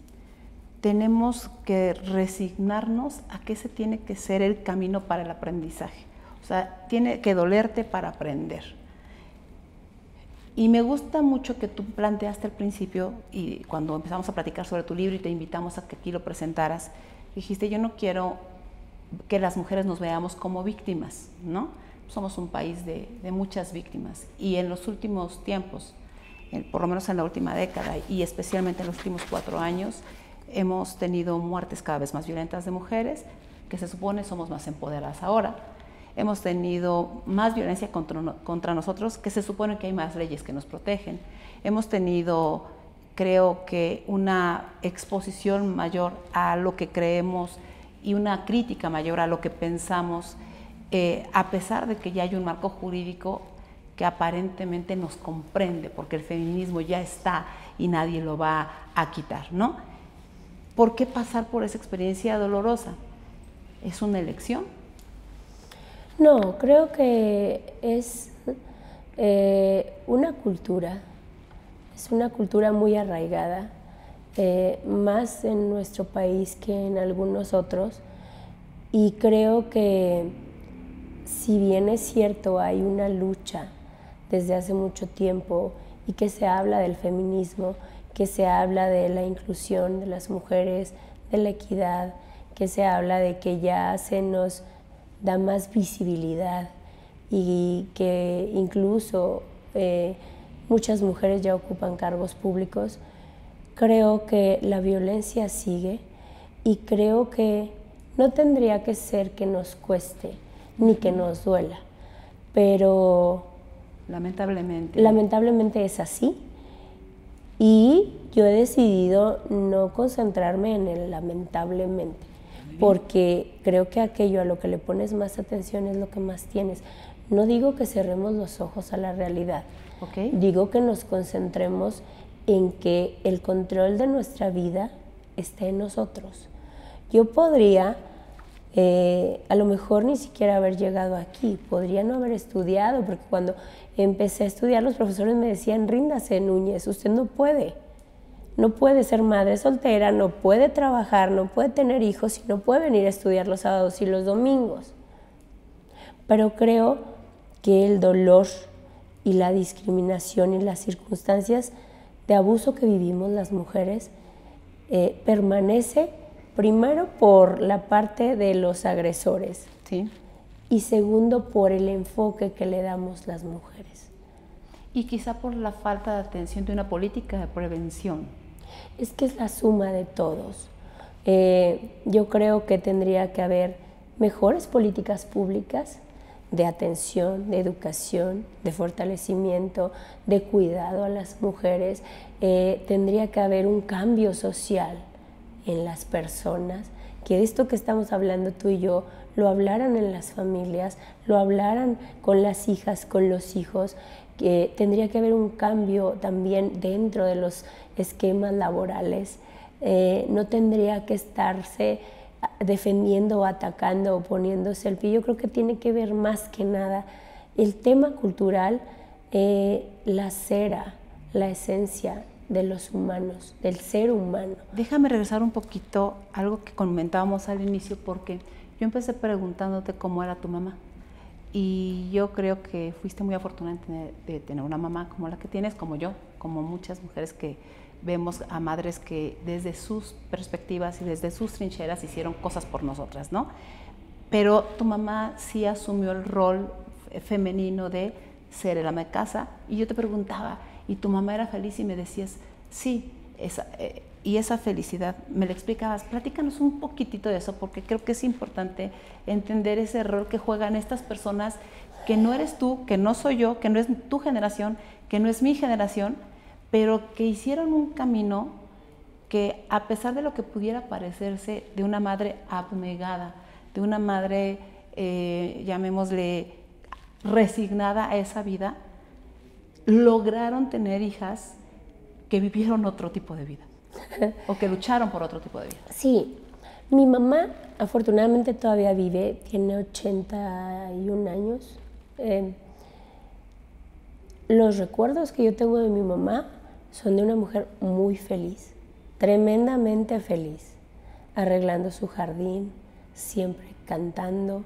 tenemos que resignarnos a que ese tiene que ser el camino para el aprendizaje? O sea, tiene que dolerte para aprender. Y me gusta mucho que tú planteaste al principio, y cuando empezamos a platicar sobre tu libro y te invitamos a que aquí lo presentaras, dijiste, yo no quiero que las mujeres nos veamos como víctimas, ¿no? Somos un país de muchas víctimas, y en los últimos tiempos, por lo menos en la última década, y especialmente en los últimos 4 años, hemos tenido muertes cada vez más violentas de mujeres, que se supone somos más empoderadas ahora. Hemos tenido más violencia contra nosotros, que se supone que hay más leyes que nos protegen. Hemos tenido, creo que, una exposición mayor a lo que creemos y una crítica mayor a lo que pensamos, a pesar de que ya hay un marco jurídico que aparentemente nos comprende, porque el feminismo ya está y nadie lo va a quitar, ¿no? ¿Por qué pasar por esa experiencia dolorosa? ¿Es una elección? No, creo que es una cultura, es una cultura muy arraigada, más en nuestro país que en algunos otros, y creo que si bien es cierto hay una lucha desde hace mucho tiempo y que se habla del feminismo, que se habla de la inclusión de las mujeres, de la equidad, que se habla de que ya se nos da más visibilidad y que incluso muchas mujeres ya ocupan cargos públicos, creo que la violencia sigue y creo que no tendría que ser que nos cueste ni que nos duela, pero lamentablemente es así, y yo he decidido no concentrarme en el lamentablemente, porque creo que aquello a lo que le pones más atención es lo que más tienes. No digo que cerremos los ojos a la realidad, okay. Digo que nos concentremos en que el control de nuestra vida esté en nosotros. Yo podría, a lo mejor ni siquiera haber llegado aquí, podría no haber estudiado, porque cuando empecé a estudiar los profesores me decían, ríndase Núñez, usted no puede ser madre soltera, no puede trabajar, no puede tener hijos y no puede venir a estudiar los sábados y los domingos. Pero creo que el dolor y la discriminación y las circunstancias de abuso que vivimos las mujeres permanece primero por la parte de los agresores, ¿sí? Y segundo por el enfoque que le damos las mujeres. Y quizá por la falta de atención de una política de prevención. Es que es la suma de todos. Yo creo que tendría que haber mejores políticas públicas de atención, de educación, de fortalecimiento, de cuidado a las mujeres. Tendría que haber un cambio social en las personas, que esto que estamos hablando tú y yo lo hablaran en las familias, lo hablaran con las hijas, con los hijos, que tendría que haber un cambio también dentro de los esquemas laborales. No tendría que estarse defendiendo o atacando o poniéndose el pie. Yo creo que tiene que ver más que nada el tema cultural, la cera, la esencia de los humanos, del ser humano. Déjame regresar un poquito a algo que comentábamos al inicio, porque yo empecé preguntándote cómo era tu mamá. Y yo creo que fuiste muy afortunada de tener una mamá como la que tienes, como yo, como muchas mujeres que vemos a madres que desde sus perspectivas y desde sus trincheras hicieron cosas por nosotras, ¿no? pero tu mamá sí asumió el rol femenino de ser el ama de casa. Y yo te preguntaba, ¿y tu mamá era feliz? Y me decías, sí, y esa felicidad, me la explicabas. Platícanos un poquitito de eso, porque creo que es importante entender ese rol que juegan estas personas, que no eres tú, que no soy yo, que no es tu generación, que no es mi generación, pero que hicieron un camino que, a pesar de lo que pudiera parecerse de una madre abnegada, de una madre, llamémosle, resignada a esa vida, lograron tener hijas que vivieron otro tipo de vida o que lucharon por otro tipo de vida. Sí, mi mamá afortunadamente todavía vive, tiene 81 años. Los recuerdos que yo tengo de mi mamá son de una mujer muy feliz, tremendamente feliz, arreglando su jardín, siempre cantando.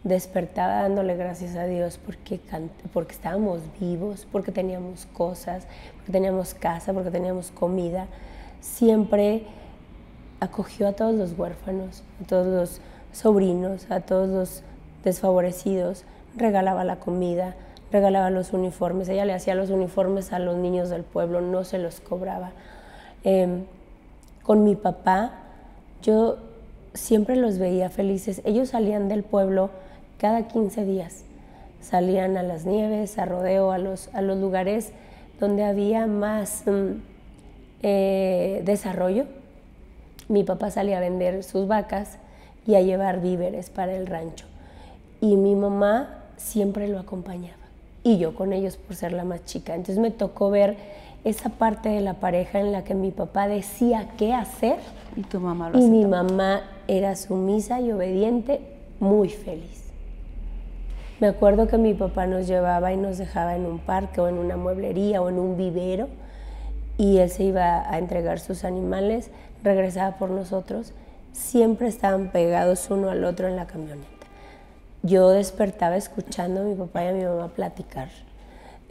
Despertaba dándole gracias a Dios porque estábamos vivos, porque teníamos cosas, porque teníamos casa, porque teníamos comida. Siempre acogió a todos los huérfanos, a todos los sobrinos, a todos los desfavorecidos, regalaba la comida, regalaba los uniformes. Ella le hacía los uniformes a los niños del pueblo, no se los cobraba. Con mi papá, yo siempre los veía felices. Ellos salían del pueblo cada 15 días. Salían a las nieves, a rodeo, a los lugares donde había más desarrollo. Mi papá salía a vender sus vacas y a llevar víveres para el rancho. Y mi mamá siempre lo acompañaba. Y yo con ellos por ser la más chica. Entonces me tocó ver esa parte de la pareja en la que mi papá decía qué hacer. Y tu mamá lo Y aceptó. mi mamá era sumisa y obediente, muy feliz. Me acuerdo que mi papá nos llevaba y nos dejaba en un parque o en una mueblería o en un vivero y él se iba a entregar sus animales, regresaba por nosotros, siempre estaban pegados uno al otro en la camioneta. Yo despertaba escuchando a mi papá y a mi mamá platicar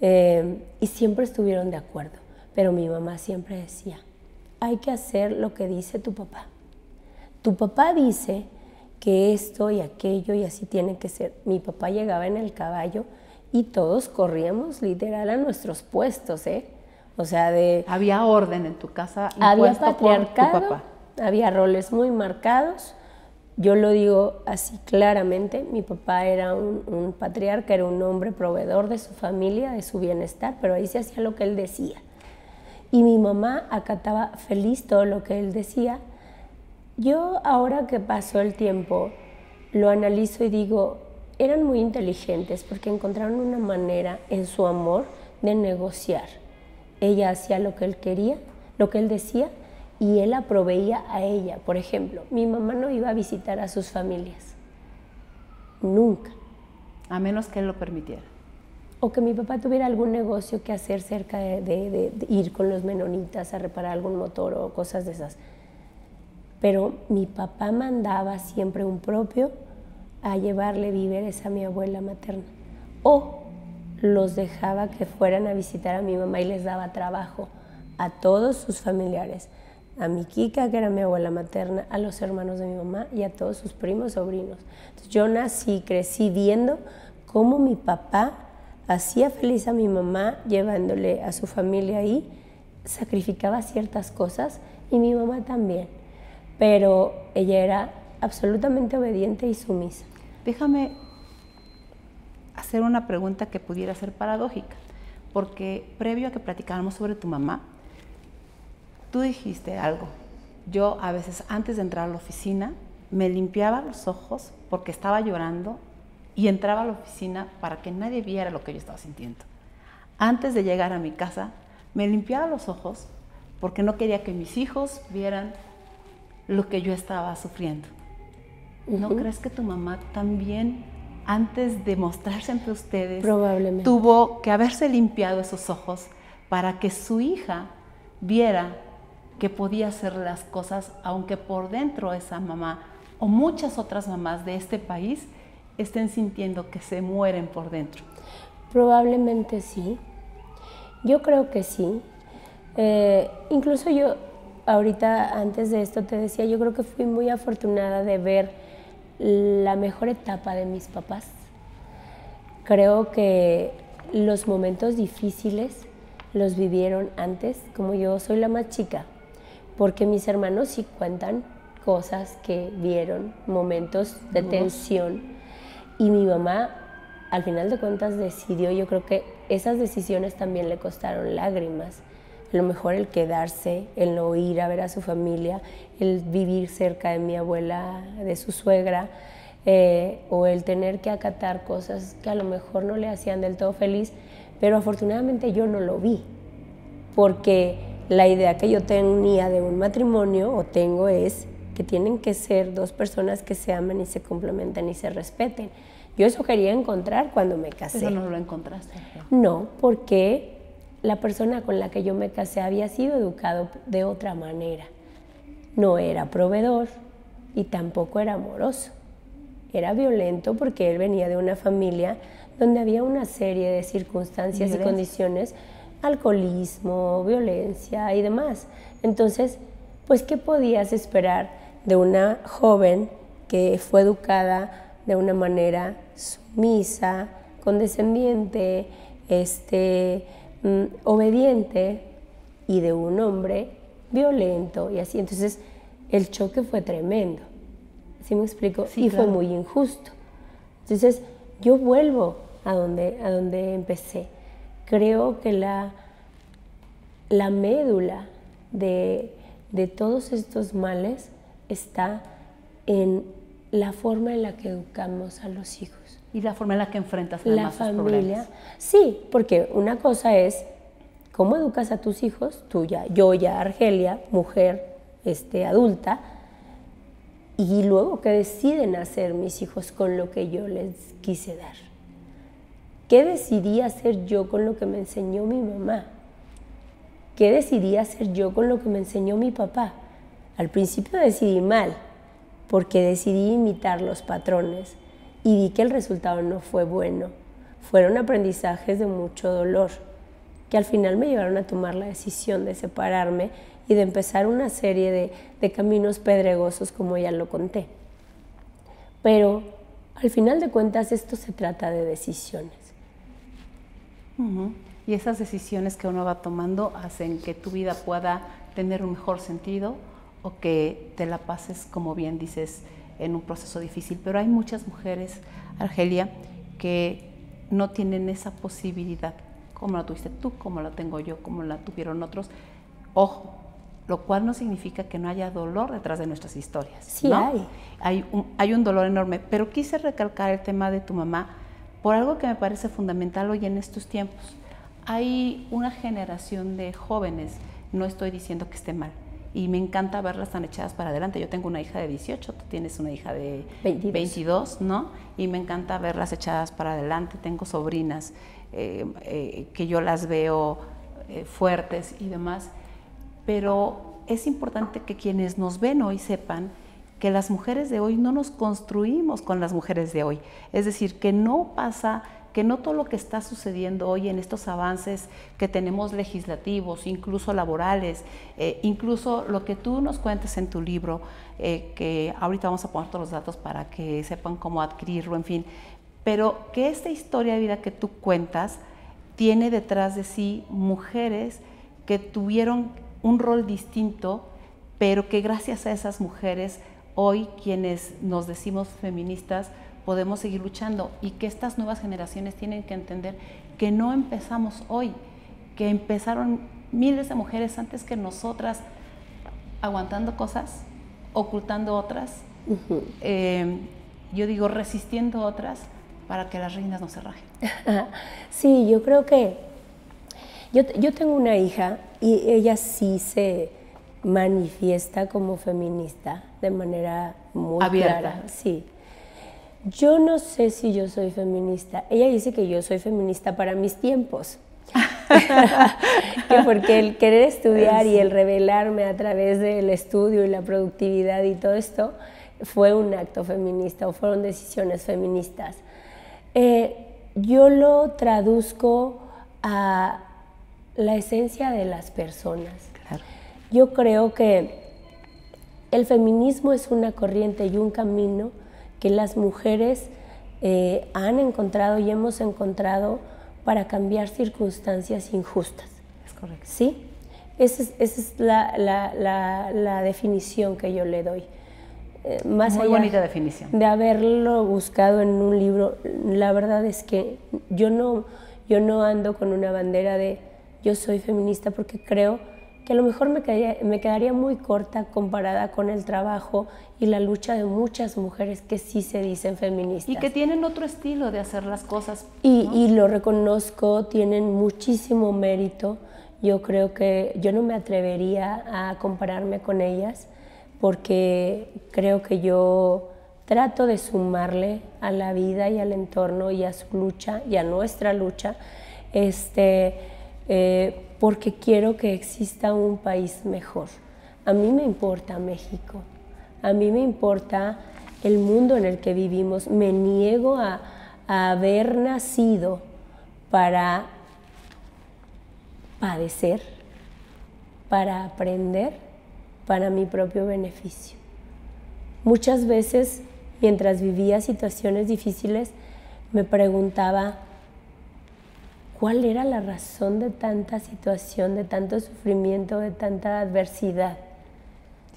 y siempre estuvieron de acuerdo, pero mi mamá siempre decía, hay que hacer lo que dice tu papá. Tu papá dice que esto y aquello y así tiene que ser. Mi papá llegaba en el caballo y todos corríamos literal a nuestros puestos, O sea, había orden en tu casa había impuesto por tu patriarcado, papá. había roles muy marcados. Yo lo digo así claramente, mi papá era un patriarca, era un hombre proveedor de su familia, de su bienestar, pero ahí se hacía lo que él decía. Y mi mamá acataba feliz todo lo que él decía. Yo, ahora que pasó el tiempo, lo analizo y digo, eran muy inteligentes porque encontraron una manera en su amor de negociar. Ella hacía lo que él quería, lo que él decía, y él la proveía a ella. Por ejemplo, mi mamá no iba a visitar a sus familias, nunca. A menos que él lo permitiera. O que mi papá tuviera algún negocio que hacer cerca de ir con los menonitas a reparar algún motor o cosas de esas. Pero mi papá mandaba siempre un propio a llevarle víveres a mi abuela materna. O los dejaba que fueran a visitar a mi mamá y les daba trabajo a todos sus familiares. A mi Kika, que era mi abuela materna, a los hermanos de mi mamá y a todos sus primos, sobrinos. Entonces, yo nací, crecí viendo cómo mi papá hacía feliz a mi mamá llevándole a su familia ahí, sacrificaba ciertas cosas y mi mamá también. Pero ella era absolutamente obediente y sumisa. Déjame hacer una pregunta que pudiera ser paradójica, porque previo a que platicáramos sobre tu mamá, tú dijiste algo. Yo a veces antes de entrar a la oficina me limpiaba los ojos porque estaba llorando y entraba a la oficina para que nadie viera lo que yo estaba sintiendo. Antes de llegar a mi casa me limpiaba los ojos porque no quería que mis hijos vieran lo que yo estaba sufriendo. ¿No crees que tu mamá también, antes de mostrarse entre ustedes, probablemente tuvo que haberse limpiado esos ojos para que su hija viera que podía hacer las cosas, aunque por dentro esa mamá o muchas otras mamás de este país estén sintiendo que se mueren por dentro? Probablemente sí. Yo creo que sí. Incluso yo, ahorita antes de esto te decía, yo creo que fui muy afortunada de ver la mejor etapa de mis papás. Creo que los momentos difíciles los vivieron antes, como yo soy la más chica, porque mis hermanos sí cuentan cosas que vieron, momentos de tensión, y mi mamá al final de cuentas decidió, yo creo que esas decisiones también le costaron lágrimas, a lo mejor el quedarse, el no ir a ver a su familia, el vivir cerca de mi abuela, de su suegra, o el tener que acatar cosas que a lo mejor no le hacían del todo feliz, pero afortunadamente yo no lo vi, porque la idea que yo tenía de un matrimonio, o tengo, es que tienen que ser dos personas que se amen y se complementen y se respeten. Yo eso quería encontrar cuando me casé. ¿Pero no lo encontraste? No, porque la persona con la que yo me casé había sido educado de otra manera. No era proveedor y tampoco era amoroso. Era violento porque él venía de una familia donde había una serie de circunstancias y condiciones, alcoholismo, violencia y demás. Entonces, pues, ¿qué podías esperar de una joven que fue educada de una manera sumisa, condescendiente, obediente, y de un hombre violento y así? Entonces, el choque fue tremendo. ¿Sí me explico? Sí, y claro, fue muy injusto. Entonces, yo vuelvo a donde empecé. Creo que la médula de todos estos males está en la forma en la que educamos a los hijos. Y la forma en la que enfrentas además sus problemas. Sí, porque una cosa es cómo educas a tus hijos, yo ya, Argelia, mujer adulta, y luego qué deciden hacer mis hijos con lo que yo les quise dar. ¿Qué decidí hacer yo con lo que me enseñó mi mamá? ¿Qué decidí hacer yo con lo que me enseñó mi papá? Al principio decidí mal, porque decidí imitar los patrones y vi que el resultado no fue bueno. Fueron aprendizajes de mucho dolor, que al final me llevaron a tomar la decisión de separarme y de empezar una serie de caminos pedregosos, como ya lo conté. Pero al final de cuentas esto se trata de decisiones. Y esas decisiones que uno va tomando hacen que tu vida pueda tener un mejor sentido, o que te la pases, como bien dices, en un proceso difícil. Pero hay muchas mujeres, Argelia, que no tienen esa posibilidad, como la tuviste tú, como la tengo yo, como la tuvieron otros. Ojo, lo cual no significa que no haya dolor detrás de nuestras historias. Sí, ¿no? Hay un dolor enorme, pero quise recalcar el tema de tu mamá por algo que me parece fundamental hoy en estos tiempos. Hay una generación de jóvenes, no estoy diciendo que esté mal, y me encanta verlas tan echadas para adelante. Yo tengo una hija de 18, tú tienes una hija de 22, ¿no? Y me encanta verlas echadas para adelante. Tengo sobrinas que yo las veo fuertes y demás, pero es importante que quienes nos ven hoy sepan que las mujeres de hoy no nos construimos con las mujeres de hoy. Es decir, que no pasa, que no todo lo que está sucediendo hoy en estos avances que tenemos legislativos, incluso laborales, incluso lo que tú nos cuentes en tu libro, que ahorita vamos a poner todos los datos para que sepan cómo adquirirlo, en fin, pero que esta historia de vida que tú cuentas tiene detrás de sí mujeres que tuvieron un rol distinto, pero que gracias a esas mujeres hoy quienes nos decimos feministas podemos seguir luchando, y que estas nuevas generaciones tienen que entender que no empezamos hoy, que empezaron miles de mujeres antes que nosotras aguantando cosas, ocultando otras, yo digo resistiendo otras para que las reinas no se rajen. Sí, yo creo que yo tengo una hija y ella sí se manifiesta como feminista de manera muy abierta, clara. Sí. Yo no sé si yo soy feminista. Ella dice que yo soy feminista para mis tiempos. Que porque el querer estudiar y el revelarme a través del estudio y la productividad y todo esto fue un acto feminista o fueron decisiones feministas. Yo lo traduzco a la esencia de las personas. Claro. Yo creo que el feminismo es una corriente y un camino que las mujeres han encontrado y hemos encontrado para cambiar circunstancias injustas. Es correcto. ¿Sí? Esa es la definición que yo le doy. Más Muy allá bonita definición. de haberlo buscado en un libro, la verdad es que yo no ando con una bandera de yo soy feminista, porque creo que a lo mejor me quedaría muy corta comparada con el trabajo y la lucha de muchas mujeres que sí se dicen feministas. Y que tienen otro estilo de hacer las cosas. ¿no? Y lo reconozco, tienen muchísimo mérito. Yo creo que yo no me atrevería a compararme con ellas, porque creo que yo trato de sumarle a la vida y al entorno y a su lucha y a nuestra lucha, porque quiero que exista un país mejor. A mí me importa México, a mí me importa el mundo en el que vivimos. Me niego a haber nacido para padecer, para aprender, para mi propio beneficio. Muchas veces, mientras vivía situaciones difíciles, me preguntaba cuál era la razón de tanta situación, de tanto sufrimiento, de tanta adversidad.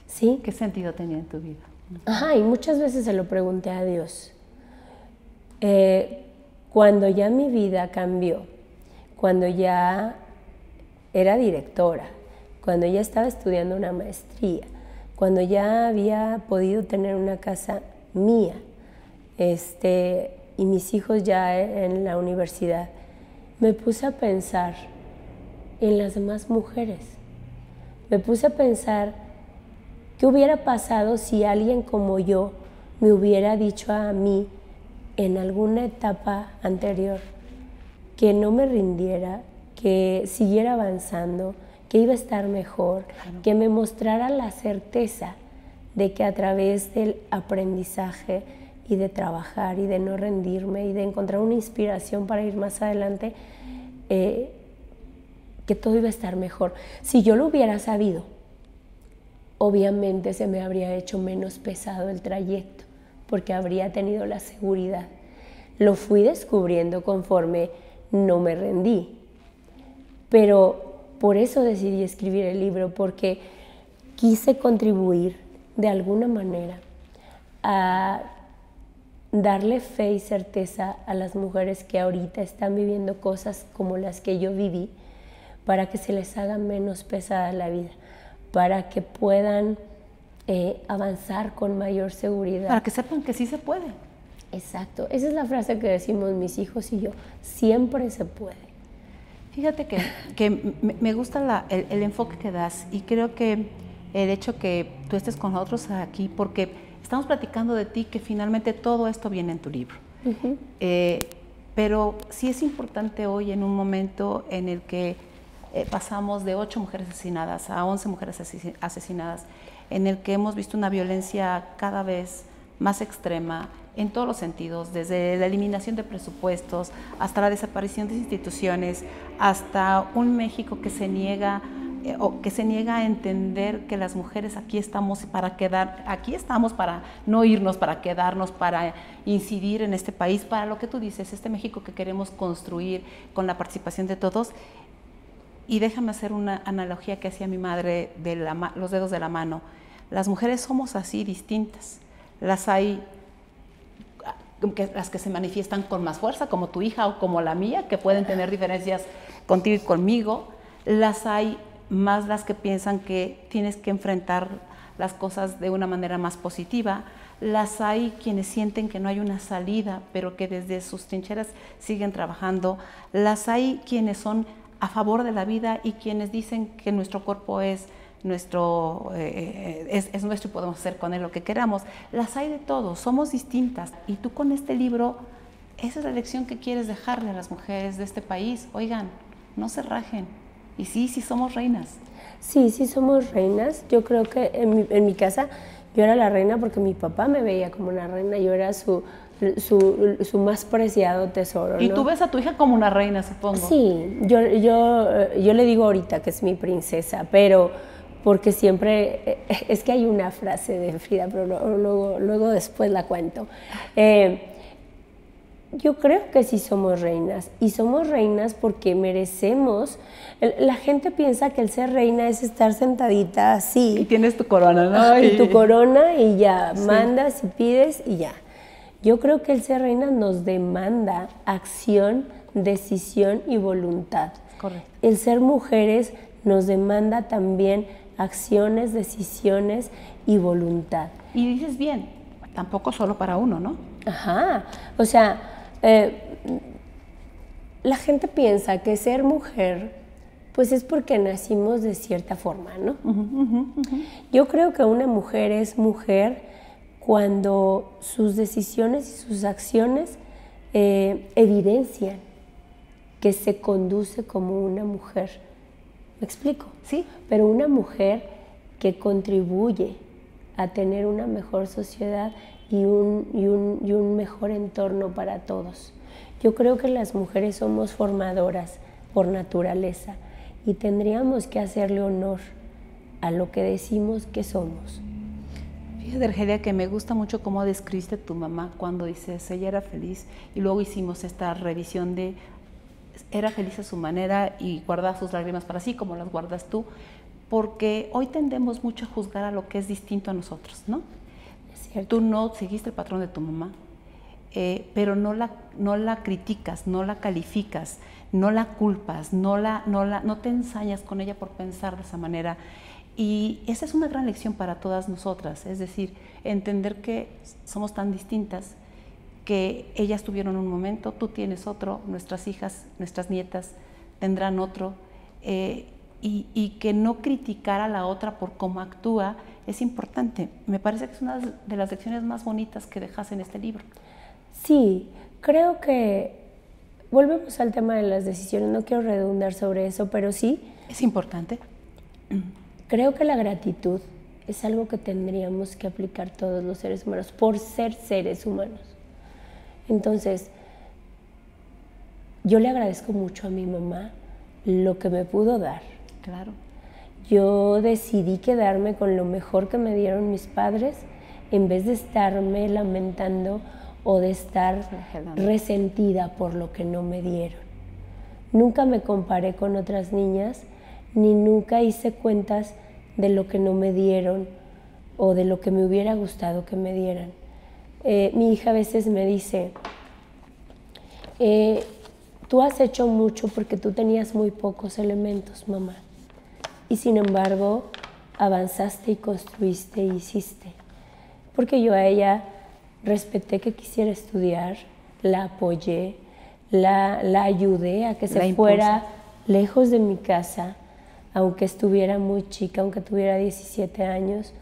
¿Sí? ¿Qué sentido tenía en tu vida? Ajá, y muchas veces se lo pregunté a Dios. Cuando ya mi vida cambió, cuando ya era directora, cuando ya estaba estudiando una maestría, cuando ya había podido tener una casa mía, y mis hijos ya en la universidad, me puse a pensar en las demás mujeres. Me puse a pensar qué hubiera pasado si alguien como yo me hubiera dicho a mí en alguna etapa anterior que no me rindiera, que siguiera avanzando, que iba a estar mejor, claro. Que me mostrara la certeza de que a través del aprendizaje y de trabajar y de no rendirme y de encontrar una inspiración para ir más adelante, que todo iba a estar mejor. Si yo lo hubiera sabido, obviamente se me habría hecho menos pesado el trayecto, porque habría tenido la seguridad. Lo fui descubriendo conforme no me rendí, pero por eso decidí escribir el libro, porque quise contribuir de alguna manera a darle fe y certeza a las mujeres que ahorita están viviendo cosas como las que yo viví, para que se les haga menos pesada la vida, para que puedan avanzar con mayor seguridad. Para que sepan que sí se puede. Exacto, esa es la frase que decimos mis hijos y yo, siempre se puede. Fíjate que me gusta el enfoque que das, y creo que el hecho que tú estés con nosotros aquí, porque estamos platicando de ti, que finalmente todo esto viene en tu libro. Uh-huh. Pero sí es importante hoy, en un momento en el que pasamos de 8 mujeres asesinadas a 11 mujeres asesinadas, en el que hemos visto una violencia cada vez más extrema en todos los sentidos, desde la eliminación de presupuestos hasta la desaparición de instituciones, hasta un México que se niega a entender que las mujeres aquí estamos para no irnos, para quedarnos, para incidir en este país, para lo que tú dices, este México que queremos construir con la participación de todos. Y déjame hacer una analogía que hacía mi madre de los dedos de la mano. Las mujeres somos así, distintas. Las hay las que se manifiestan con más fuerza, como tu hija o como la mía, que pueden tener diferencias contigo y conmigo. Las hay más las que piensan que tienes que enfrentar las cosas de una manera más positiva. Las hay quienes sienten que no hay una salida, pero que desde sus trincheras siguen trabajando. Las hay quienes son a favor de la vida y quienes dicen que nuestro cuerpo es nuestro y podemos hacer con él lo que queramos. Las hay de todo, somos distintas. Y tú con este libro, esa es la lección que quieres dejarle a las mujeres de este país. Oigan, no se rajen. Y sí somos reinas. Sí somos reinas. Yo creo que en mi casa yo era la reina porque mi papá me veía como una reina. Yo era su más preciado tesoro, ¿no? Y tú ves a tu hija como una reina, supongo. Sí, yo le digo ahorita que es mi princesa, pero porque siempre, es que hay una frase de Frida, pero luego después la cuento. Yo creo que sí somos reinas, y somos reinas porque merecemos. La gente piensa que el ser reina es estar sentadita así. Y tienes tu corona, ¿no? Y tu corona y ya, mandas y pides y ya. Yo creo que el ser reina nos demanda acción, decisión y voluntad. Correcto. El ser mujeres nos demanda también acciones, decisiones y voluntad. Y dices bien, tampoco solo para uno, ¿no? Ajá, o sea, la gente piensa que ser mujer, pues es porque nacimos de cierta forma, ¿no? Yo creo que una mujer es mujer cuando sus decisiones y sus acciones evidencian que se conduce como una mujer. ¿Me explico? Sí. Pero una mujer que contribuye a tener una mejor sociedad y un mejor entorno para todos. Yo creo que las mujeres somos formadoras por naturaleza y tendríamos que hacerle honor a lo que decimos que somos. Fíjate, Argelia, que me gusta mucho cómo describiste tu mamá cuando dices, ella era feliz, y luego hicimos esta revisión de, era feliz a su manera y guardaba sus lágrimas para sí, como las guardas tú, porque hoy tendemos mucho a juzgar a lo que es distinto a nosotros, ¿no? Es cierto. Tú no seguiste el patrón de tu mamá, pero no la criticas, no la calificas, no la culpas, no te ensañas con ella por pensar de esa manera. Y esa es una gran lección para todas nosotras, es decir, entender que somos tan distintas, que ellas tuvieron un momento, tú tienes otro, nuestras hijas, nuestras nietas tendrán otro, y que no criticar a la otra por cómo actúa es importante. Me parece que es una de las lecciones más bonitas que dejas en este libro. Sí, creo que volvemos al tema de las decisiones, no quiero redundar sobre eso, pero sí. Es importante. Creo que la gratitud es algo que tendríamos que aplicar todos los seres humanos por ser seres humanos. Entonces, yo le agradezco mucho a mi mamá lo que me pudo dar. Claro. Yo decidí quedarme con lo mejor que me dieron mis padres en vez de estarme lamentando o de estar resentida por lo que no me dieron. Nunca me comparé con otras niñas, ni nunca hice cuentas de lo que no me dieron o de lo que me hubiera gustado que me dieran. Mi hija a veces me dice, tú has hecho mucho porque tú tenías muy pocos elementos, mamá, y sin embargo avanzaste y construiste y hiciste. Porque yo a ella respeté que quisiera estudiar, la apoyé, la ayudé a que se fuera lejos de mi casa, aunque estuviera muy chica, aunque tuviera 17 años.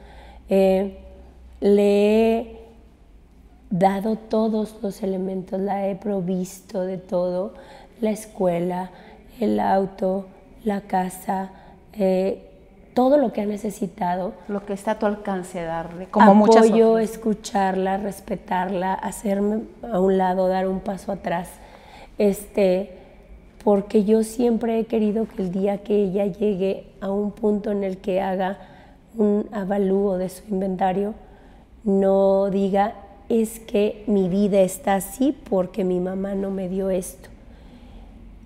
Le he dado todos los elementos, la he provisto de todo, la escuela, el auto, la casa, todo lo que ha necesitado. Lo que está a tu alcance darle, como muchas otras. Apoyo, escucharla, respetarla, hacerme a un lado, dar un paso atrás. Porque yo siempre he querido que el día que ella llegue a un punto en el que haga un avalúo de su inventario, no diga, es que mi vida está así porque mi mamá no me dio esto.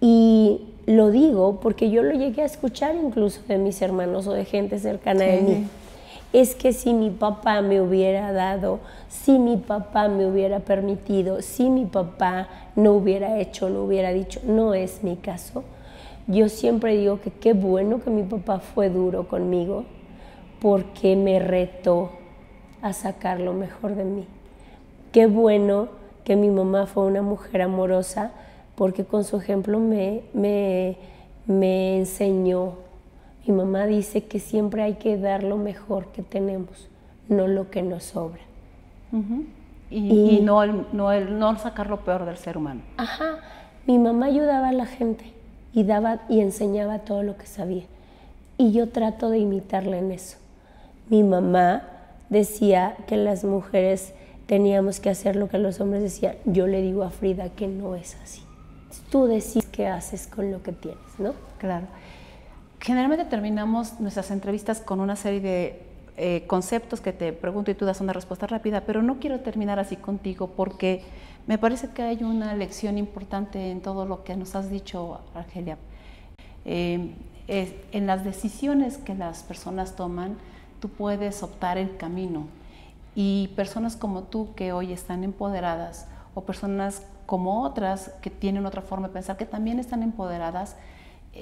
Y lo digo porque yo lo llegué a escuchar incluso de mis hermanos o de gente cercana de mí. Es que si mi papá me hubiera dado, si mi papá me hubiera permitido, si mi papá no hubiera hecho, no hubiera dicho, no es mi caso. Yo siempre digo que qué bueno que mi papá fue duro conmigo porque me retó a sacar lo mejor de mí. Qué bueno que mi mamá fue una mujer amorosa porque con su ejemplo me enseñó. Mi mamá dice que siempre hay que dar lo mejor que tenemos, no lo que nos sobra. Y no sacar lo peor del ser humano. Ajá, mi mamá ayudaba a la gente y daba y enseñaba todo lo que sabía. Y yo trato de imitarla en eso. Mi mamá decía que las mujeres teníamos que hacer lo que los hombres decían. Yo le digo a Frida que no es así. Tú decides qué haces con lo que tienes, ¿no? Claro. Generalmente terminamos nuestras entrevistas con una serie de conceptos que te pregunto y tú das una respuesta rápida, pero no quiero terminar así contigo porque me parece que hay una lección importante en todo lo que nos has dicho, Argelia. En las decisiones que las personas toman, tú puedes optar el camino, y personas como tú que hoy están empoderadas, o personas como otras que tienen otra forma de pensar que también están empoderadas,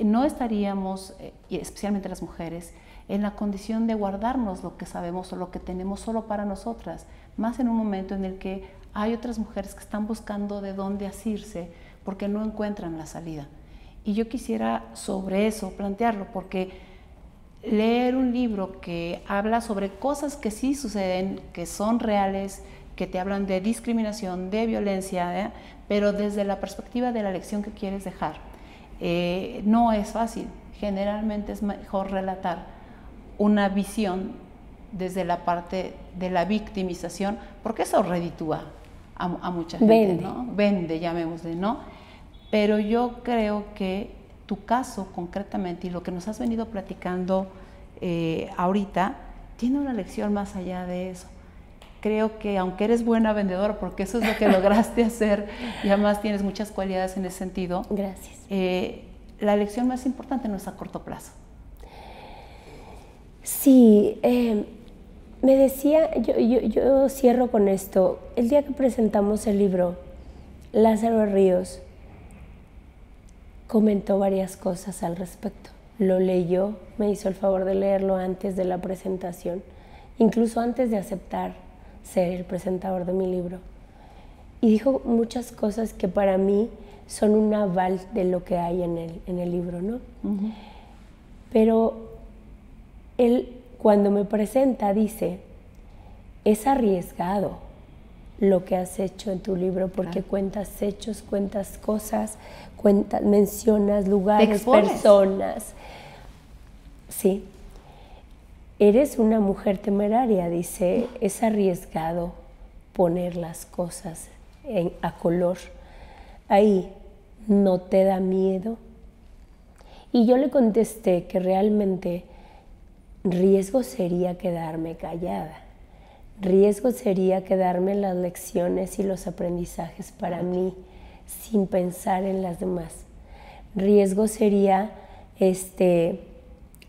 no estaríamos, y especialmente las mujeres, en la condición de guardarnos lo que sabemos o lo que tenemos solo para nosotras, más en un momento en el que hay otras mujeres que están buscando de dónde asirse porque no encuentran la salida. Y yo quisiera sobre eso plantearlo, porque leer un libro que habla sobre cosas que sí suceden, que son reales, que te hablan de discriminación, de violencia, pero desde la perspectiva de la lección que quieres dejar, no es fácil. Generalmente es mejor relatar una visión desde la parte de la victimización, porque eso reditúa a mucha gente, vende, ¿no? Vende, llamémosle, ¿no? Pero yo creo que tu caso concretamente y lo que nos has venido platicando ahorita tiene una lección más allá de eso. Creo que aunque eres buena vendedora, porque eso es lo que lograste hacer y además tienes muchas cualidades en ese sentido. Gracias. La lección más importante no es a corto plazo. Sí, me decía, yo cierro con esto. El día que presentamos el libro, Lázaro Ríos comentó varias cosas al respecto. Lo leyó, me hizo el favor de leerlo antes de la presentación, incluso antes de aceptar ser el presentador de mi libro. Y dijo muchas cosas que para mí son un aval de lo que hay en el libro, ¿no? Uh-huh. Pero él, cuando me presenta, dice, es arriesgado lo que has hecho en tu libro, porque cuentas hechos, cuentas cosas, mencionas lugares, personas. Sí. Eres una mujer temeraria, dice, es arriesgado poner las cosas a color. Ahí, ¿no te da miedo? Y yo le contesté que realmente riesgo sería quedarme callada. Riesgo sería quedarme en las lecciones y los aprendizajes para mí, sin pensar en las demás. Riesgo sería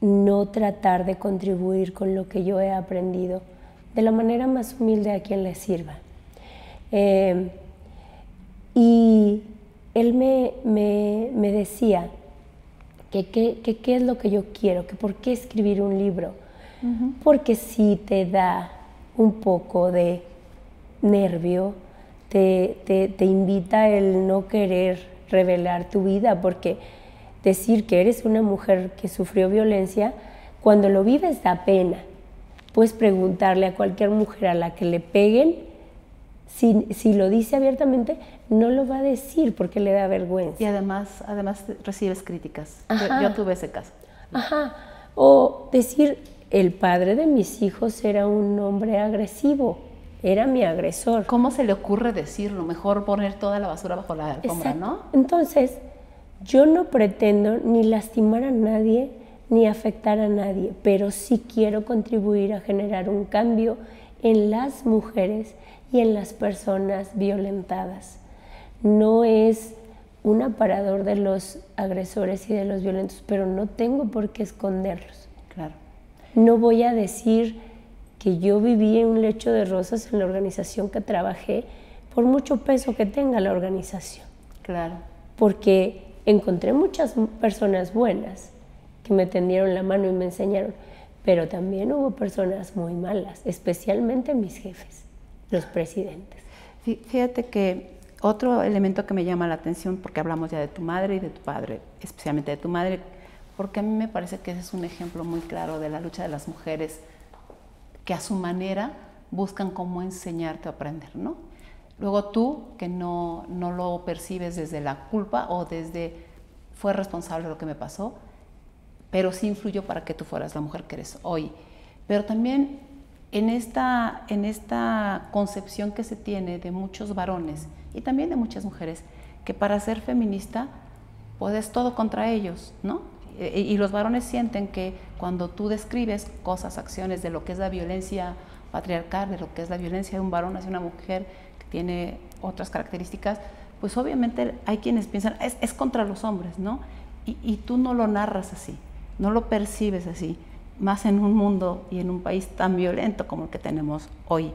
no tratar de contribuir con lo que yo he aprendido de la manera más humilde a quien le sirva. Y él me decía que qué es lo que yo quiero, que por qué escribir un libro. Uh-huh. Porque si te da un poco de nervio, te invita el no querer revelar tu vida, porque decir que eres una mujer que sufrió violencia, cuando lo vives da pena. Puedes preguntarle a cualquier mujer a la que le peguen, si lo dice abiertamente, no lo va a decir porque le da vergüenza. Y además recibes críticas. Yo tuve ese caso. Ajá. O decir, el padre de mis hijos era un hombre agresivo, era mi agresor. ¿Cómo se le ocurre decirlo? Mejor poner toda la basura bajo la alfombra, ¿no? Entonces, yo no pretendo ni lastimar a nadie, ni afectar a nadie, pero sí quiero contribuir a generar un cambio en las mujeres y en las personas violentadas. No es un aparador de los agresores y de los violentos, pero no tengo por qué esconderlos. Claro. No voy a decir que yo viví en un lecho de rosas en la organización que trabajé, por mucho peso que tenga la organización. Claro. Porque encontré muchas personas buenas que me tendieron la mano y me enseñaron, pero también hubo personas muy malas, especialmente mis jefes, los presidentes. Fíjate que otro elemento que me llama la atención, porque hablamos ya de tu madre y de tu padre, especialmente de tu madre, porque a mí me parece que ese es un ejemplo muy claro de la lucha de las mujeres que a su manera buscan cómo enseñarte a aprender, ¿no? Luego tú, que no lo percibes desde la culpa o desde fue responsable de lo que me pasó, pero sí influyó para que tú fueras la mujer que eres hoy. Pero también en esta concepción que se tiene de muchos varones y también de muchas mujeres, que para ser feminista pues es todo contra ellos, ¿no? Y los varones sienten que cuando tú describes cosas, acciones de lo que es la violencia patriarcal, de lo que es la violencia de un varón hacia una mujer que tiene otras características, pues obviamente hay quienes piensan, es contra los hombres, ¿no? Y tú no lo narras así, no lo percibes así, más en un mundo y en un país tan violento como el que tenemos hoy.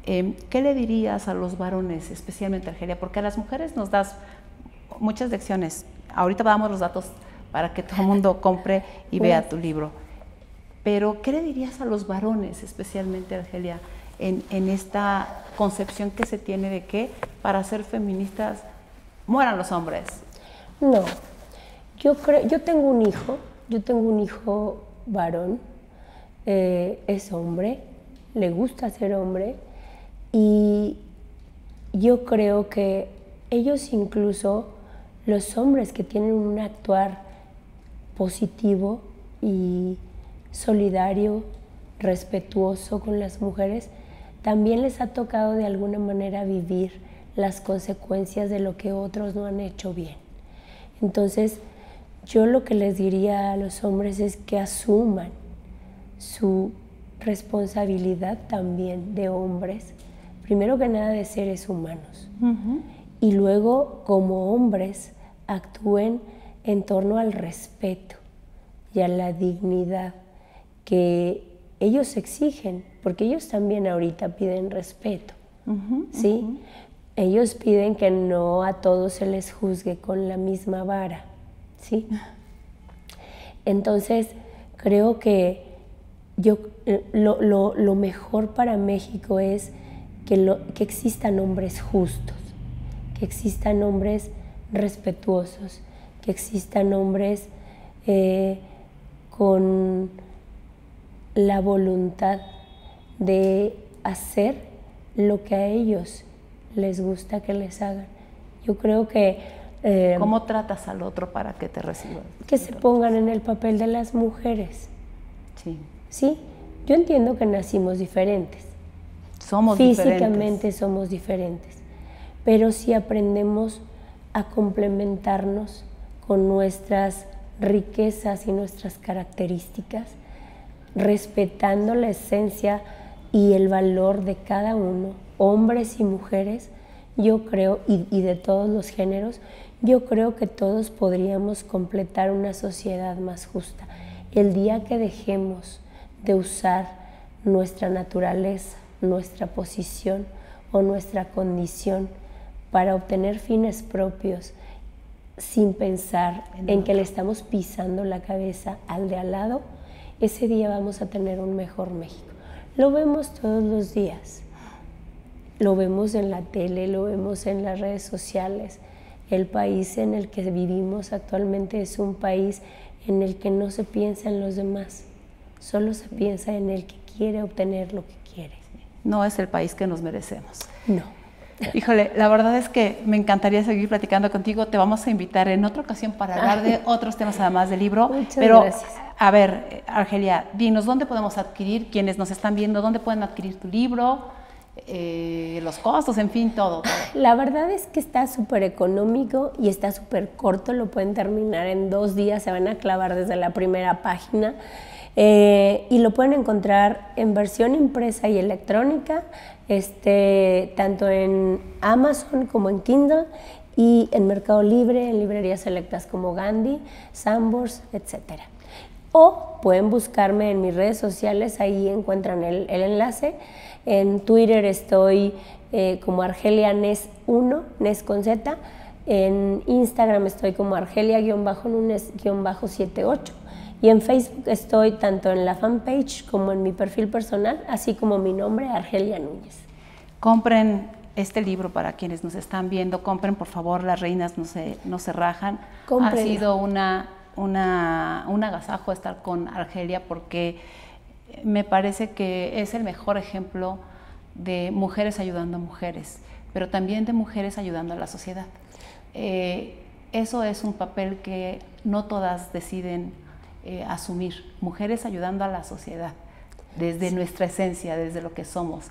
¿Qué le dirías a los varones, especialmente Argelia? Porque a las mujeres nos das muchas lecciones. Ahorita damos los datos para que todo el mundo compre y vea tu libro. Pero, ¿qué le dirías a los varones, especialmente Argelia, en esta concepción que se tiene de que para ser feministas mueran los hombres? No, yo tengo un hijo varón, es hombre, le gusta ser hombre, y yo creo que ellos, incluso los hombres que tienen un actuar positivo y solidario, respetuoso con las mujeres, también les ha tocado de alguna manera vivir las consecuencias de lo que otros no han hecho bien. Entonces, yo lo que les diría a los hombres es que asuman su responsabilidad también de hombres, primero que nada de seres humanos, y luego como hombres actúen en torno al respeto y a la dignidad que ellos exigen, porque ellos también ahorita piden respeto, ¿sí? Ellos piden que no a todos se les juzgue con la misma vara, ¿sí? Entonces, creo que lo mejor para México es que existan hombres justos, que existan hombres respetuosos, que existan hombres con la voluntad de hacer lo que a ellos les gusta que les hagan. Yo creo que... ¿Cómo tratas al otro para que te reciba? Que se pongan en el papel de las mujeres. Sí. ¿Sí? Yo entiendo que nacimos diferentes. Somos Físicamente diferentes. somos diferentes. Pero si aprendemos a complementarnos con nuestras riquezas y nuestras características, respetando la esencia y el valor de cada uno, hombres y mujeres, yo creo, y de todos los géneros, yo creo que todos podríamos completar una sociedad más justa. El día que dejemos de usar nuestra naturaleza, nuestra posición o nuestra condición para obtener fines propios, sin pensar en que le estamos pisando la cabeza al de al lado, ese día vamos a tener un mejor México. Lo vemos todos los días, lo vemos en la tele, lo vemos en las redes sociales. El país en el que vivimos actualmente es un país en el que no se piensa en los demás, solo se piensa en el que quiere obtener lo que quiere. No es el país que nos merecemos. No. Híjole, la verdad es que me encantaría seguir platicando contigo. Te vamos a invitar en otra ocasión para hablar de otros temas además del libro. Muchas gracias. A ver, Argelia, dinos, ¿dónde podemos adquirir, quienes nos están viendo, dónde pueden adquirir tu libro? Los costos, en fin, todo. La verdad es que está súper económico y está súper corto, lo pueden terminar en 2 días, se van a clavar desde la primera página. Y lo pueden encontrar en versión impresa y electrónica, tanto en Amazon como en Kindle, y en Mercado Libre, en librerías selectas como Gandhi, Sanborns, etc. O pueden buscarme en mis redes sociales, ahí encuentran el enlace. En Twitter estoy como Argelia Nes 1, Nes con Z. En Instagram estoy como Argelia-Nunes-78. Y en Facebook estoy tanto en la fanpage como en mi perfil personal, así como mi nombre, Argelia Núñez. Compren este libro para quienes nos están viendo. Compren, por favor, Las reinas no se rajan. Cómprenlo. Ha sido un agasajo estar con Argelia porque me parece que es el mejor ejemplo de mujeres ayudando a mujeres, pero también de mujeres ayudando a la sociedad. Eso es un papel que no todas deciden asumir. Mujeres ayudando a la sociedad desde nuestra esencia, desde lo que somos.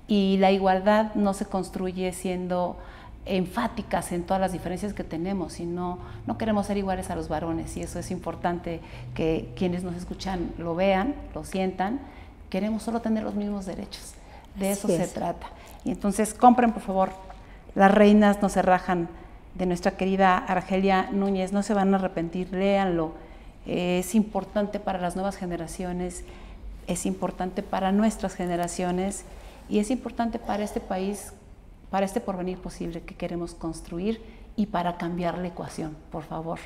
Y la igualdad no se construye siendo enfáticas en todas las diferencias que tenemos y no queremos ser iguales a los varones, y eso es importante que quienes nos escuchan lo vean, lo sientan. Queremos solo tener los mismos derechos, de eso se trata. Y entonces compren por favor Las reinas no se rajan, de nuestra querida Argelia Núñez. No se van a arrepentir, léanlo. Es importante para las nuevas generaciones, es importante para nuestras generaciones y es importante para este país, para este porvenir posible que queremos construir y para cambiar la ecuación, por favor.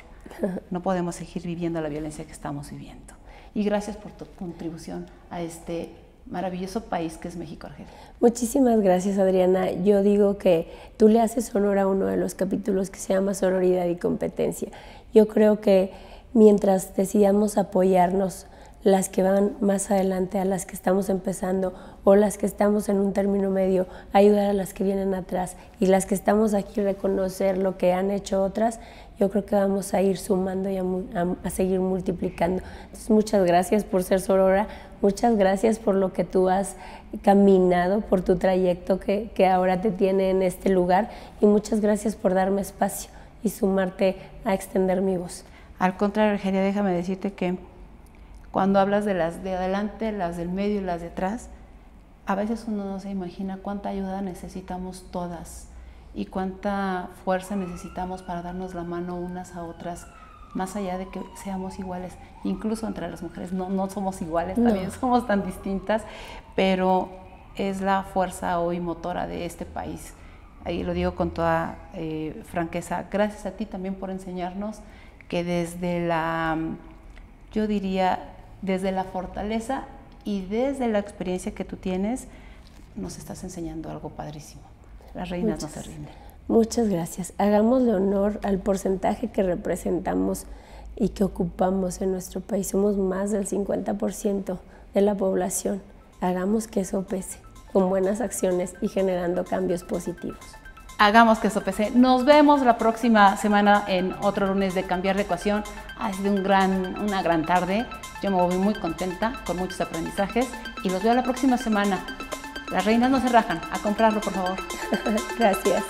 No podemos seguir viviendo la violencia que estamos viviendo. Y gracias por tu contribución a este maravilloso país que es México, Argelia. Muchísimas gracias, Adriana. Yo digo que tú le haces honor a uno de los capítulos que se llama Sororidad y Competencia. Yo creo que mientras decidamos apoyarnos, las que van más adelante, a las que estamos empezando o las que estamos en un término medio, ayudar a las que vienen atrás, y las que estamos aquí reconocer lo que han hecho otras, yo creo que vamos a ir sumando y a seguir multiplicando. Entonces, muchas gracias por ser sorora, muchas gracias por lo que tú has caminado, por tu trayecto que ahora te tiene en este lugar, y muchas gracias por darme espacio y sumarte a extender mi voz. Al contrario, Argelia, déjame decirte que cuando hablas de las de adelante, las del medio y las de atrás, a veces uno no se imagina cuánta ayuda necesitamos todas y cuánta fuerza necesitamos para darnos la mano unas a otras, más allá de que seamos iguales. Incluso entre las mujeres no somos iguales, también somos tan distintas, pero es la fuerza hoy motora de este país. Ahí lo digo con toda franqueza. Gracias a ti también por enseñarnos que desde la, yo diría, desde la fortaleza y desde la experiencia que tú tienes, nos estás enseñando algo padrísimo. Las reinas no se rinden. Muchas gracias. Hagámosle honor al porcentaje que representamos y que ocupamos en nuestro país. Somos más del 50% de la población. Hagamos que eso pese, con buenas acciones y generando cambios positivos. Hagamos que eso pese. Nos vemos la próxima semana en otro lunes de Cambiar la Ecuación. Ha sido una gran tarde. Yo me voy muy contenta, con muchos aprendizajes, y los veo la próxima semana. Las reinas no se rajan. A comprarlo, por favor. Gracias.